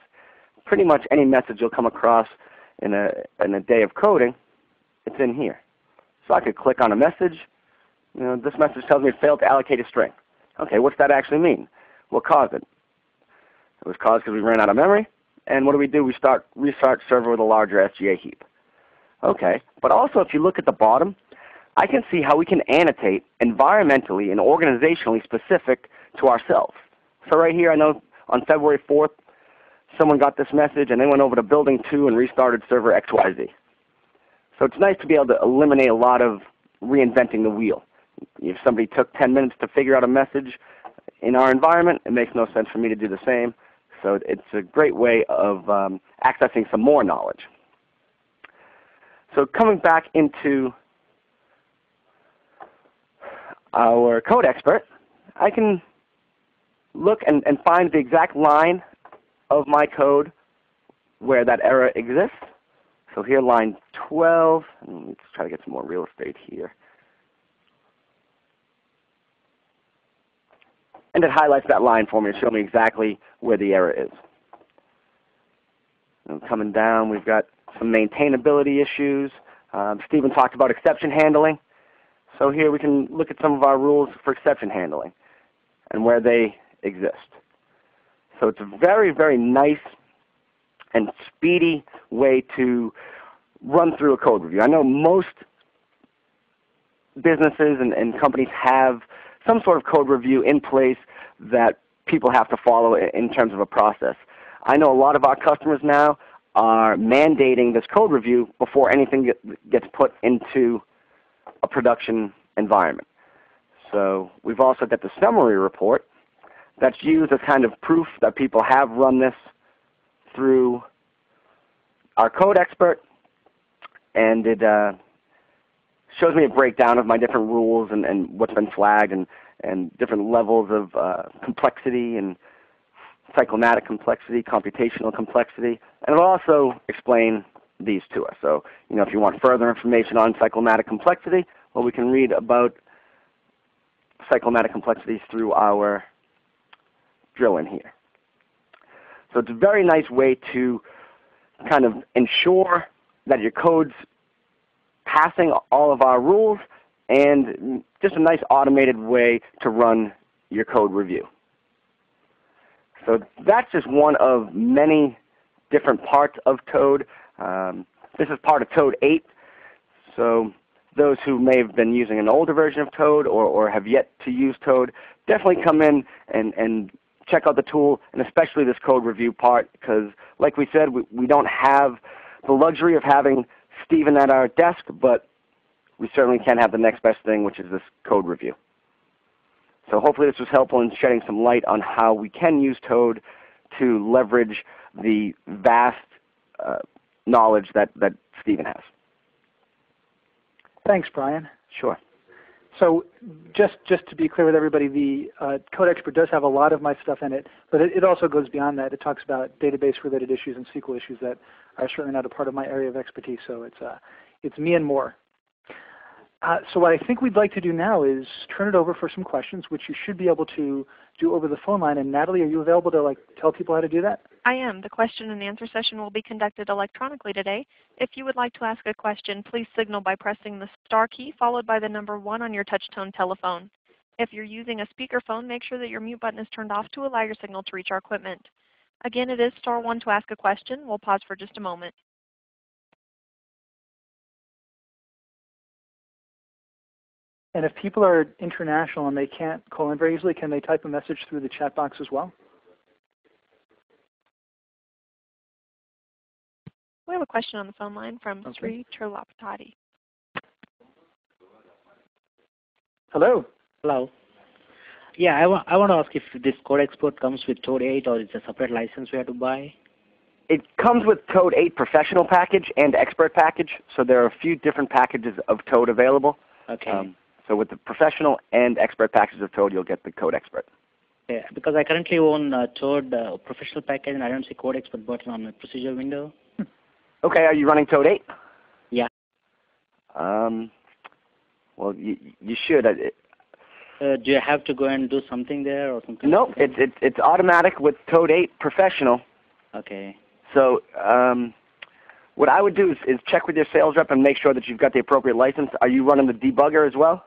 pretty much any message you'll come across in a day of coding, it's in here. So I could click on a message. This message tells me it failed to allocate a string. Okay, what's that actually mean? What caused it? It was caused because we ran out of memory. And what do? We restart server with a larger SGA heap. Okay, but also if you look at the bottom, I can see how we can annotate environmentally and organizationally specific to ourselves. So right here I know on February 4th, someone got this message and they went over to building 2 and restarted server XYZ. So it's nice to be able to eliminate a lot of reinventing the wheel. If somebody took 10 minutes to figure out a message in our environment, it makes no sense for me to do the same. So it's a great way of accessing some more knowledge. So coming back into our code expert, I can look and find the exact line of my code where that error exists. So here, line 12. Let's try to get some more real estate here. And it highlights that line for me to show me exactly where the error is. And coming down, we've got some maintainability issues. Stephen talked about exception handling. So here we can look at some of our rules for exception handling and where they exist. So it's a very, very nice and speedy way to run through a code review. I know most businesses and companies have some sort of code review in place that people have to follow in terms of a process. I know a lot of our customers now are mandating this code review before anything gets put into a production environment. So we've also got the summary report that's used as kind of proof that people have run this through our code expert, and it shows me a breakdown of my different rules and what's been flagged and different levels of complexity and cyclomatic complexity, computational complexity, and it'll also explain these to us. So, if you want further information on cyclomatic complexity, well, we can read about cyclomatic complexities through our drill in here. So it's a very nice way to kind of ensure that your code's passing all of our rules, and just a nice automated way to run your code review. So that's just one of many different parts of Toad. This is part of Toad 8. So those who may have been using an older version of Toad or have yet to use Toad, definitely come in and check out the tool, and especially this code review part, because like we said, we don't have the luxury of having Stephen at our desk, but we certainly can have the next best thing, which is this code review. So hopefully this was helpful in shedding some light on how we can use Toad to leverage the vast knowledge that Stephen has. Thanks, Brian. Sure. So just to be clear with everybody, the Code Expert does have a lot of my stuff in it, but it also goes beyond that. It talks about database-related issues and SQL issues that are certainly not a part of my area of expertise, so it's me and more. So what I think we'd like to do now is turn it over for some questions, which you should be able to do over the phone line. And Natalie, are you available to tell people how to do that? I am. The question and answer session will be conducted electronically today. If you would like to ask a question, please signal by pressing the star key followed by the number 1 on your touch-tone telephone. If you're using a speakerphone, make sure that your mute button is turned off to allow your signal to reach our equipment. Again, it is star 1 to ask a question. We'll pause for just a moment. And if people are international and they can't call in very easily, can they type a message through the chat box as well? We have a question on the phone line from Sri Trilapatati. Hello. Hello. Yeah, I want to ask if this Code Expert comes with Toad 8 or it's a separate license we have to buy? It comes with Toad 8 Professional Package and Expert Package, so there are a few different packages of Toad available. Okay. So with the Professional and Expert packages of Toad, you'll get the Code Expert. Yeah, because I currently own Toad Professional Package and I don't see Code Expert button on my procedure window. Okay, are you running Toad 8? Yeah. Well, you should. Do you have to go and do something there or something? No, it's automatic with Toad 8 Professional. Okay. So what I would do is check with your sales rep and make sure that you've got the appropriate license. Are you running the debugger as well?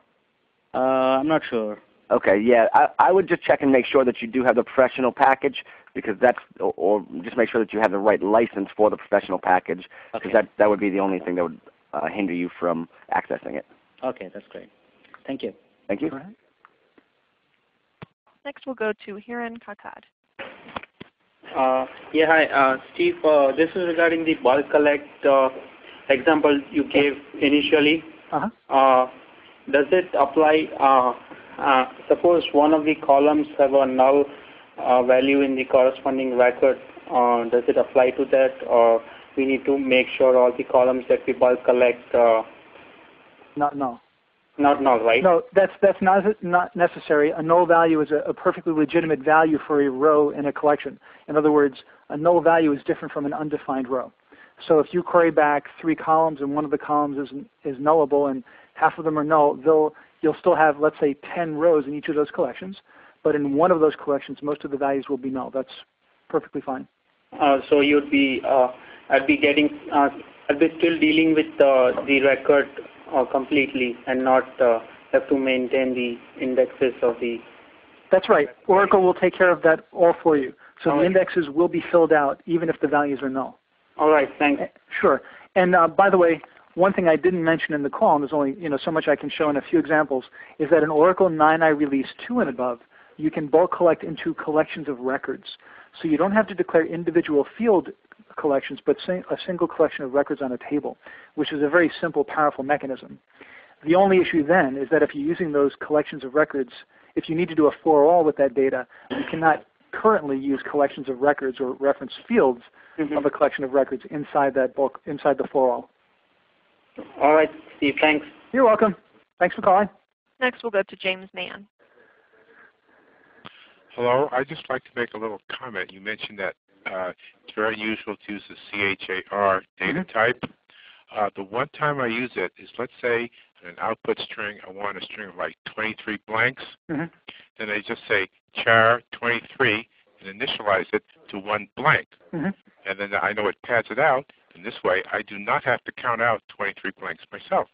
I'm not sure. Okay, yeah. I would just check and make sure that you do have the Professional package, because or just make sure that you have the right license for the Professional package, because that would be the only thing that would hinder you from accessing it. Okay, that's great. Thank you. Thank you. All right. Next we'll go to Hiran Kakad. Yeah, hi, Steve. This is regarding the bulk collect example you gave initially. Does it apply? Suppose one of the columns have a null value in the corresponding record, does it apply to that, or we need to make sure all the columns that we bulk collect? Not null. Not null, right? No, that's not necessary. A null value is a perfectly legitimate value for a row in a collection. In other words, a null value is different from an undefined row. So if you query back 3 columns and one of the columns is nullable and half of them are null, you'll still have, let's say, 10 rows in each of those collections. But in one of those collections, most of the values will be null. That's perfectly fine. So you'd be, I'd be still dealing with the record completely and not have to maintain the indexes of the. That's right. Oracle will take care of that all for you. So the indexes will be filled out even if the values are null. All right, thanks. Sure. And by the way, one thing I didn't mention in the call, and there's only so much I can show in a few examples, is that in Oracle 9i Release 2 and above, you can bulk collect into collections of records. So you don't have to declare individual field collections, but a single collection of records on a table, which is a very simple, powerful mechanism. The only issue then is that if you're using those collections of records, if you need to do a for all with that data, you cannot currently use collections of records or reference fields of a collection of records inside that bulk, inside the for all. All right, Steve, thanks. You're welcome. Thanks for calling. Next we'll go to James Mann. Hello, I'd just like to make a little comment. You mentioned that it's very usual to use the CHAR data type. The one time I use it is, let's say, in an output string, I want a string of like 23 blanks. Then I just say char 23 and initialize it to one blank. And then I know it pads it out. And this way, I do not have to count out 23 blanks myself.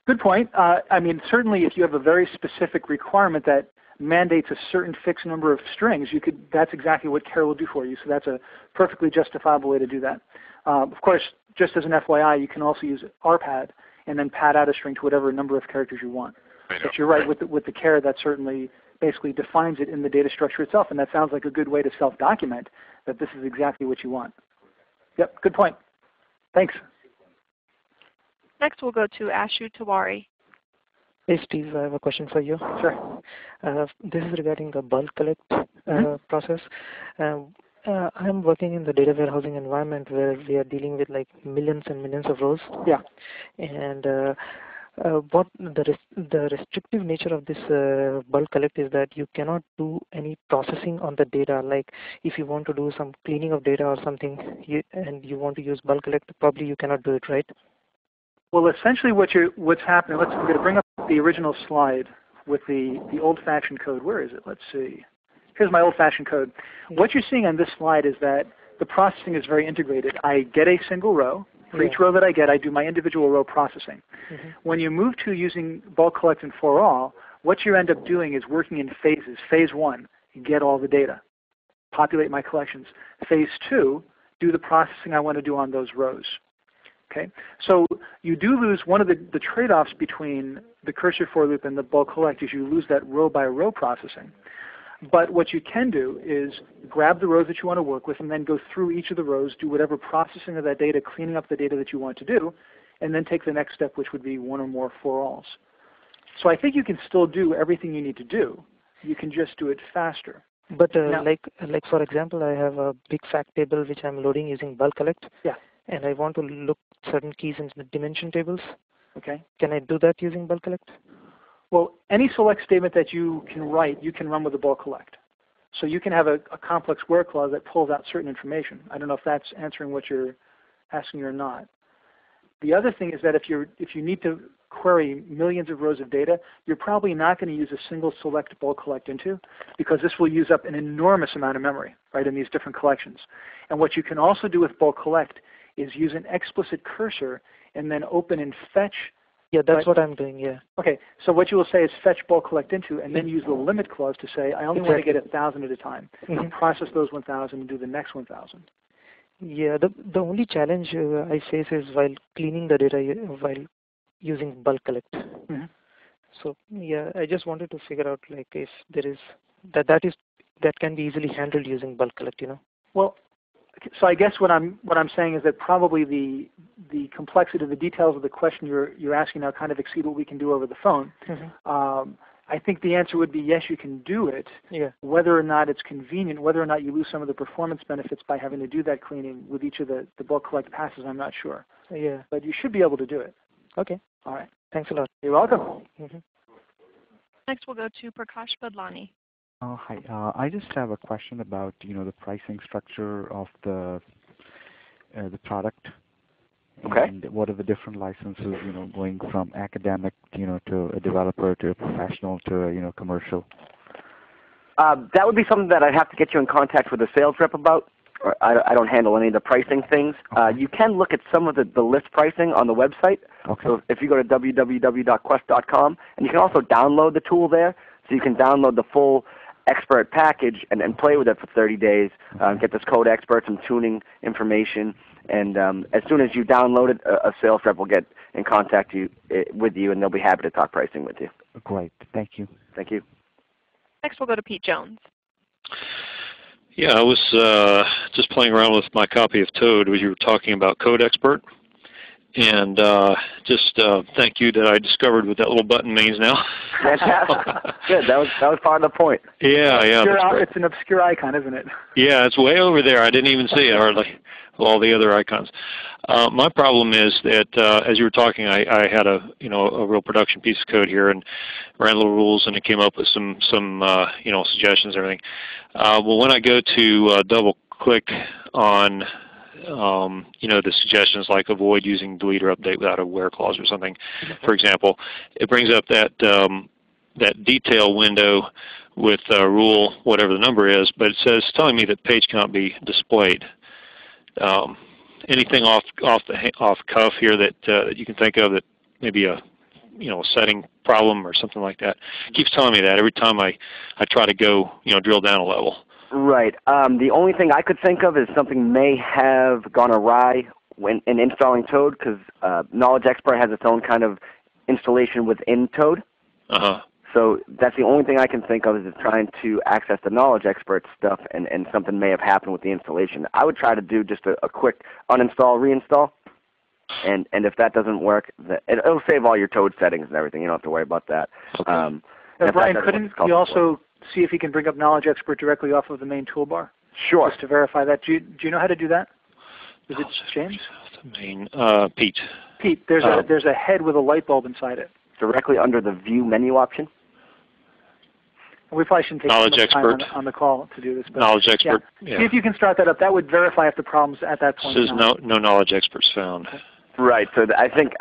Good point. I mean, certainly if you have a very specific requirement that mandates a certain fixed number of strings, that's exactly what char will do for you. So that's a perfectly justifiable way to do that. Of course, just as an FYI, you can also use rpad and then pad out a string to whatever number of characters you want. But you're right, with the char, that certainly basically defines it in the data structure itself, and that sounds like a good way to self-document that this is exactly what you want. Yep, good point. Thanks. Next we'll go to Ashu Tiwari. Hey Steve, I have a question for you. Sure. This is regarding the bulk collect process. I'm working in the data warehousing environment where we are dealing with like millions and millions of rows. Yeah. And what the restrictive nature of this bulk collect is that you cannot do any processing on the data. Like if you want to do some cleaning of data or something, and you want to use bulk collect, probably you cannot do it, right? Well, essentially what's happening, we're going to bring up the original slide with the old-fashioned code. Where is it? Let's see. Here's my old-fashioned code. What you're seeing on this slide is that the processing is very integrated. I get a single row. For each row that I get, I do my individual row processing. When you move to using bulk collect and for all, what you end up doing is working in phases. Phase 1, get all the data, populate my collections. Phase 2, do the processing I want to do on those rows. Okay, so you do lose one of the trade-offs between the cursor for loop and the bulk collect is you lose that row by row processing. But what you can do is grab the rows that you want to work with and then go through each of the rows, do whatever processing of that data, cleaning up the data that you want to do, and then take the next step, which would be one or more for-alls. So I think you can still do everything you need to do. You can just do it faster. But like for example, I have a big fact table which I'm loading using bulk collect. Yeah. And I want to look certain keys into the dimension tables. Okay. Can I do that using bulk collect? Well, any select statement that you can write, you can run with a bulk collect. So you can have a complex where clause that pulls out certain information. I don't know if that's answering what you're asking or not. The other thing is that if you need to query millions of rows of data, you're probably not going to use a single select bulk collect into, because this will use up an enormous amount of memory, right, in these different collections. And what you can also do with bulk collect is use an explicit cursor and then open and fetch. Yeah, that's what I'm doing, yeah. Okay, so what you will say is fetch bulk collect into, and then use the limit clause to say, I only want to get 1,000 at a time. And process those 1,000 and do the next 1,000. Yeah, the only challenge I face is while cleaning the data while using bulk collect. So yeah, I just wanted to figure out like if there is that can be easily handled using bulk collect, you know. Well, so I guess what I'm saying is that probably the complexity, the details of the question you're asking now kind of exceed what we can do over the phone. I think the answer would be yes, you can do it. Yeah. Whether or not it's convenient, whether or not you lose some of the performance benefits by having to do that cleaning with each of the bulk collect passes, I'm not sure. Yeah. But you should be able to do it. Okay. All right. Thanks a lot. You're welcome. Next we'll go to Prakash Badlani. Hi. I just have a question about the pricing structure of the product. Okay. And what are the different licenses, going from academic, to a developer, to a professional, to a commercial? That would be something that I'd have to get you in contact with a sales rep about. I don't handle any of the pricing things. You can look at some of the list pricing on the website. Okay. So if you go to www.quest.com, and you can also download the tool there, so you can download the full expert package and play with it for 30 days, get this code expert, some tuning information, and as soon as you download it, a sales rep will get in contact with you, and they'll be happy to talk pricing with you. Great. Thank you. Thank you. Next we'll go to Pete Jones. Yeah, I was just playing around with my copy of Toad when you were talking about Code Expert. And just thank you that I discovered what that little button means now. Fantastic. Good. That was part of the point. Yeah. It's an obscure icon, isn't it? Yeah, it's way over there. I didn't even see it hardly. All the other icons. My problem is that as you were talking, I had a real production piece of code here and ran little rules, and it came up with some suggestions and everything. Well, when I go to double click on the suggestions like avoid using delete or update without a where clause or something, for example, it brings up that detail window with rule whatever the number is, but it says telling me that page can't be displayed. Anything off cuff here that you can think of that maybe a setting problem or something like that? It keeps telling me that every time I try to go drill down a level. Right. The only thing I could think of is something may have gone awry when in installing Toad, because Knowledge Expert has its own kind of installation within Toad. So that's the only thing I can think of is trying to access the Knowledge Expert stuff, and something may have happened with the installation. I would try to do just a quick uninstall, reinstall, and if that doesn't work, it'll save all your Toad settings and everything. You don't have to worry about that. Okay. Brian, couldn't you also see if you can bring up Knowledge Expert directly off of the main toolbar? Sure. Just to verify that. Do you know how to do that? Is it James? The main Pete. Pete, there's a head with a light bulb inside it. Directly under the View menu option. We probably shouldn't take Knowledge too much time Expert. on the call to do this. But Knowledge Expert. Yeah. See if you can start that up. That would verify if the problem's at that point. It says no Knowledge Experts found. Right. So I think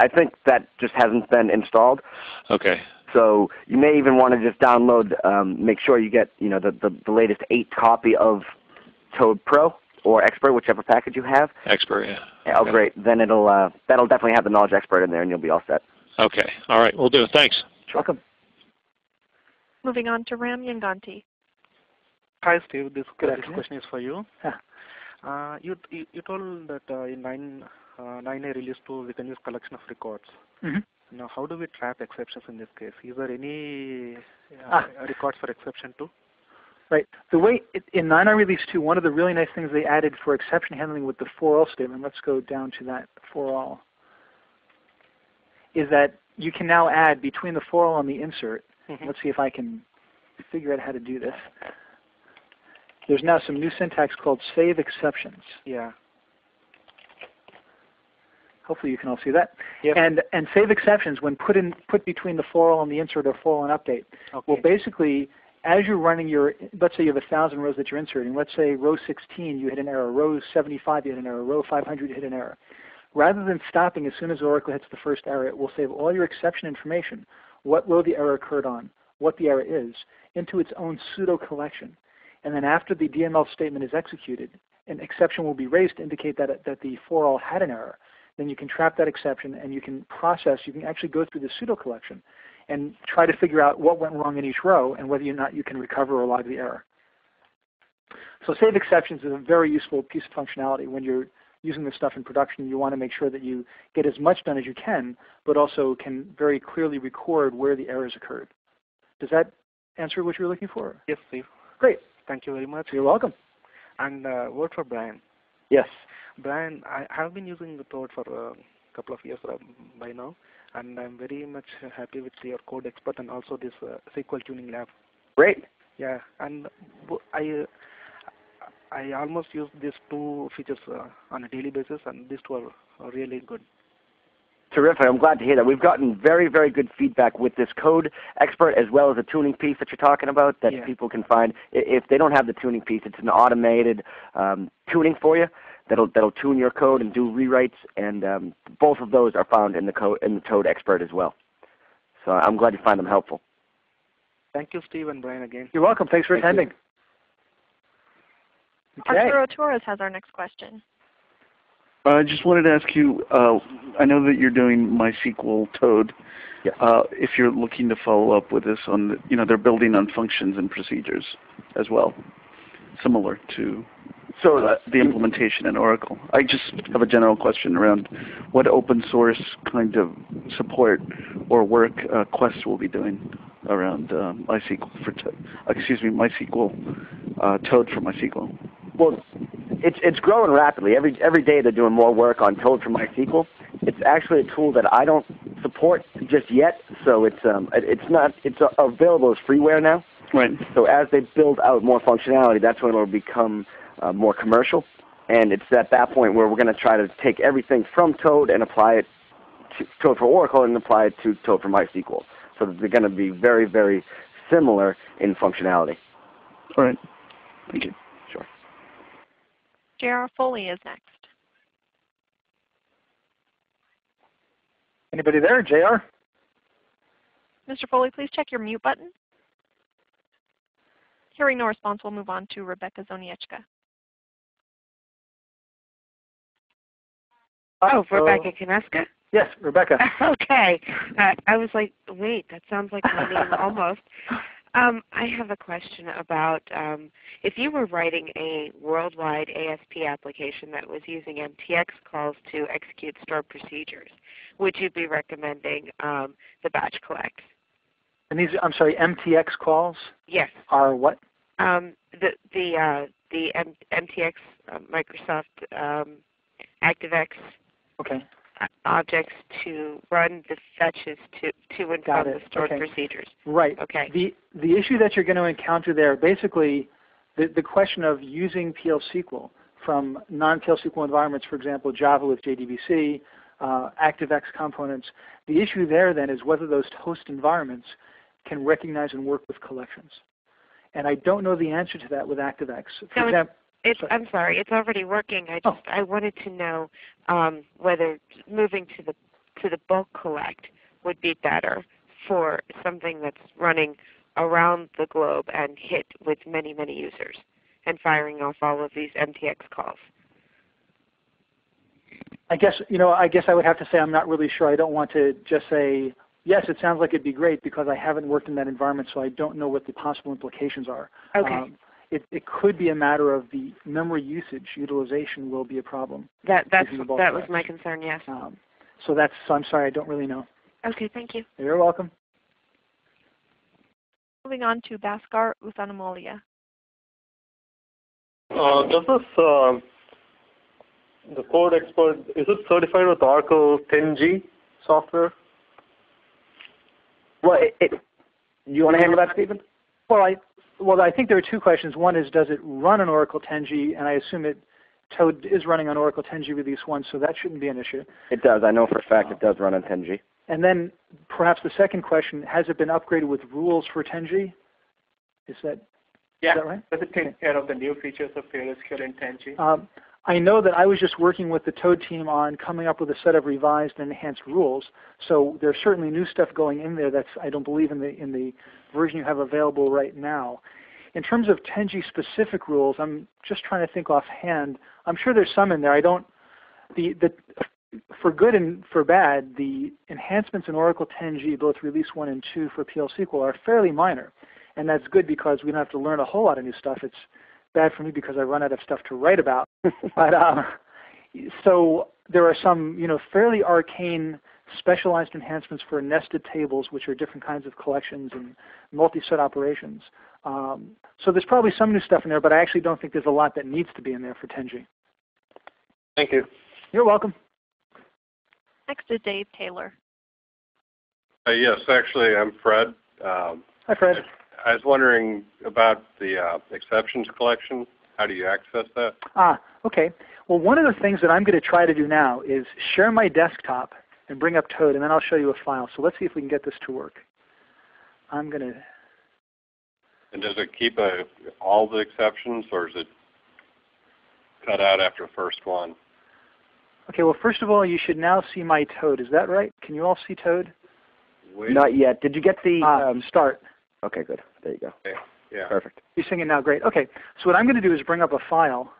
that just hasn't been installed. Okay. So you may even want to just download, make sure you get the latest 8 copy of Toad Pro or Expert, whichever package you have. Expert, yeah. Oh, great. Then that'll definitely have the Knowledge Expert in there, and you'll be all set. Okay. All right. We'll do it. Thanks. Welcome. Moving on to Ram Yanganti. Hi, Steve. This afternoon. question is for you. You told that in 9A release 2 we can use collection of records. Now, how do we trap exceptions in this case? Is there any records for exception too? Right. The way in 9i Release 2, one of the really nice things they added for exception handling with the for all statement, let's go down to that for all, is that you can now add between the for all and the insert. Let's see if I can figure out how to do this. There's now some new syntax called save exceptions. Yeah. Hopefully you can all see that. Yep. And save exceptions when put between the for all and the insert or for all and update. Okay. Well, basically, as you're running let's say you have 1,000 rows that you're inserting. Let's say row 16 you hit an error, row 75 you hit an error, row 500 you hit an error. Rather than stopping as soon as Oracle hits the first error, it will save all your exception information, what row the error occurred on, what the error is, into its own pseudo collection. And then after the DML statement is executed, an exception will be raised to indicate that the for all had an error. Then you can trap that exception, and you can actually go through the pseudo collection and try to figure out what went wrong in each row and whether or not you can recover or log the error. So save exceptions is a very useful piece of functionality when you're using this stuff in production. You want to make sure that you get as much done as you can, but also can very clearly record where the errors occurred. Does that answer what you were looking for? Yes, Steve. Great. Thank you very much. You're welcome. And word for Brian. Yes. Brian, I have been using the Toad for couple of years by now, and I'm very much happy with your code expert and also this SQL tuning lab. Great. Yeah, and I almost use these two features on a daily basis, and these two are really good. Terrific. I'm glad to hear that. We've gotten very, very good feedback with this code expert as well as the tuning piece that you're talking about that people can find. If they don't have the tuning piece, it's an automated tuning for you that'll tune your code and do rewrites, and both of those are found in the code expert as well. So I'm glad you find them helpful. Thank you, Steve and Brian, again. You're welcome. Thanks for attending. Okay. Arturo Torres has our next question. I just wanted to ask you, I know that you're doing MySQL Toad. Yes. If you're looking to follow up with this on, they're building on functions and procedures as well, similar to the implementation in Oracle. I just have a general question around what open source kind of support or work Quest will be doing around MySQL Toad for MySQL. Well, it's growing rapidly. Every day they're doing more work on Toad for MySQL. It's actually a tool that I don't support just yet, so it's available as freeware now. Right. So as they build out more functionality, that's when it'll become more commercial. And it's at that point where we're going to try to take everything from Toad and apply it to Toad for Oracle and apply it to Toad for MySQL. So that they're going to be very, very similar in functionality. All right. Thank you. Sure. J.R. Foley is next. Anybody there, JR? Mr. Foley, please check your mute button. Hearing no response, we'll move on to Rebecca Zoniechka. Oh, Rebecca Kneska? Yes, Rebecca. Okay. I was like, wait, that sounds like my name almost. I have a question about if you were writing a worldwide ASP application that was using MTX calls to execute stored procedures, would you be recommending the batch collect? And these, I'm sorry, MTX calls? Yes. Are what? The MTX Microsoft ActiveX objects to run the fetches to and from the stored procedures. Right. Okay. The issue that you're going to encounter there, basically, the question of using PL SQL from non-PL SQL environments, for example, Java with JDBC, ActiveX components. The issue there then is whether those host environments can recognize and work with collections. And I don't know the answer to that with ActiveX. For example, I'm sorry, it's already working. I wanted to know whether moving to the bulk collect would be better for something that's running around the globe and hit with many, many users and firing off all of these MTX calls. I guess I would have to say I'm not really sure. I don't want to just say, yes, it sounds like it'd be great because I haven't worked in that environment, so I don't know what the possible implications are. Okay. It could be a matter of the memory usage. Utilization will be a problem. That was my concern, yes. So I'm sorry, I don't really know. Okay, thank you. You're welcome. Moving on to Bhaskar Uthanamolia. Does this, the code expert, is it certified with Oracle 10G software? Well, you want to handle that, Stephen? Well, I think there are two questions. One is, does it run on Oracle 10G? And I assume Toad is running on Oracle 10G Release 1, so that shouldn't be an issue. It does. I know for a fact it does run on 10G. And then perhaps the second question, has it been upgraded with rules for 10G? Is that right? Does it take care of the new features of PLSQL in 10G? I know that I was just working with the Toad team on coming up with a set of revised and enhanced rules. So there's certainly new stuff going in there that's, I don't believe, in the version you have available right now. In terms of 10G specific rules, I'm just trying to think offhand. I'm sure there's some in there. For good and for bad, the enhancements in Oracle 10G, both Release 1 and 2 for PL SQL, are fairly minor. And that's good because we don't have to learn a whole lot of new stuff. It's bad for me because I run out of stuff to write about. But so there are some, fairly arcane specialized enhancements for nested tables, which are different kinds of collections and multi-set operations. So there's probably some new stuff in there, but I actually don't think there's a lot that needs to be in there for 10G. Thank you. You're welcome. Next is Dave Taylor. Yes, actually, I'm Fred. Hi, Fred. I was wondering about the exceptions collection. How do you access that? Okay. Well, one of the things that I'm going to try to do now is share my desktop and bring up Toad, and then I'll show you a file. So let's see if we can get this to work. I'm going to... And does it keep all the exceptions, or is it cut out after the first one? Okay, well, first of all, you should now see my Toad. Is that right? Can you all see Toad? Wait. Not yet. Did you get the... start. Okay, good. There you go. Yeah. Perfect. You're seeing it now. Great. Okay, so what I'm going to do is bring up a file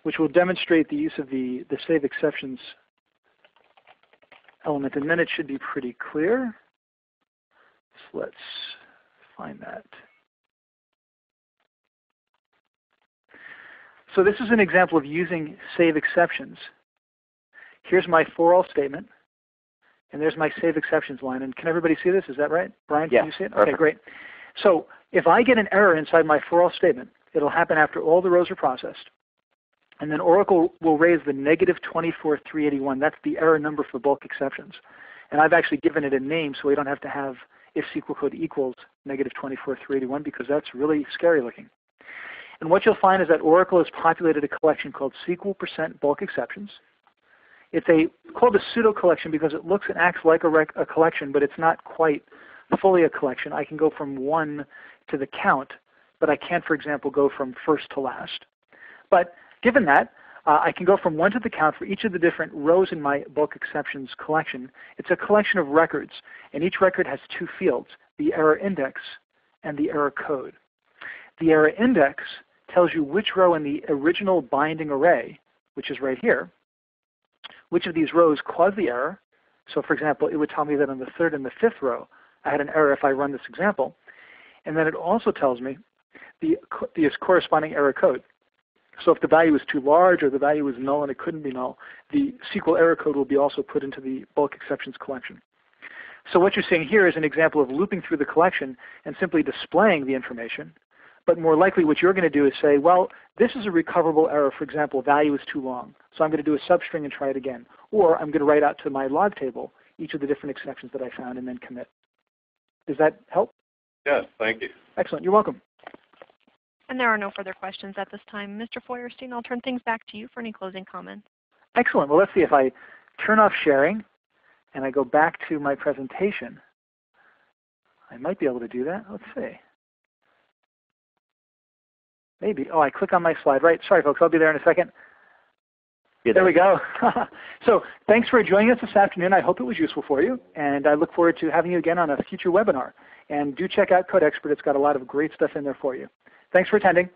which will demonstrate the use of the save exceptions element, and then it should be pretty clear. So let's find that. So this is an example of using save exceptions. Here's my for all statement, and there's my save exceptions line. And can everybody see this? Is that right? Brian, can you see it? Perfect. Okay, great. So if I get an error inside my for all statement, it'll happen after all the rows are processed. And then Oracle will raise the negative 24381. That's the error number for bulk exceptions. And I've actually given it a name so we don't have to have if SQL code equals negative 24381 because that's really scary looking. And what you'll find is that Oracle has populated a collection called SQL% bulk exceptions. It's called a pseudo collection because it looks and acts like a collection, but it's not quite fully a collection. I can go from 1 to the count, but I can't, for example, go from first to last. But given that, I can go from 1 to the count for each of the different rows in my bulk exceptions collection. It's a collection of records, and each record has 2 fields, the error index and the error code. The error index tells you which row in the original binding array, which is right here, which of these rows caused the error. So for example, it would tell me that on the 3rd and the 5th row, I had an error if I run this example. And then it also tells me the corresponding error code. So if the value is too large or the value is null and it couldn't be null, the SQL error code will be also put into the bulk exceptions collection. So what you're seeing here is an example of looping through the collection and simply displaying the information. But more likely what you're going to do is say, well, this is a recoverable error. For example, value is too long. So I'm going to do a substring and try it again. Or I'm going to write out to my log table each of the different exceptions that I found and then commit. Does that help? Yes, thank you. Excellent. You're welcome. And there are no further questions at this time. Mr. Feuerstein, I'll turn things back to you for any closing comments. Excellent. Well, let's see. If I turn off sharing and I go back to my presentation, I might be able to do that. Let's see. Maybe. Oh, I click on my slide. Right. Sorry, folks. I'll be there in a second. There we go. So thanks for joining us this afternoon. I hope it was useful for you. And I look forward to having you again on a future webinar. And do check out Code Expert. It's got a lot of great stuff in there for you. Thanks for attending.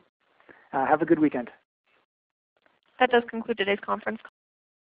Have a good weekend. That does conclude today's conference call.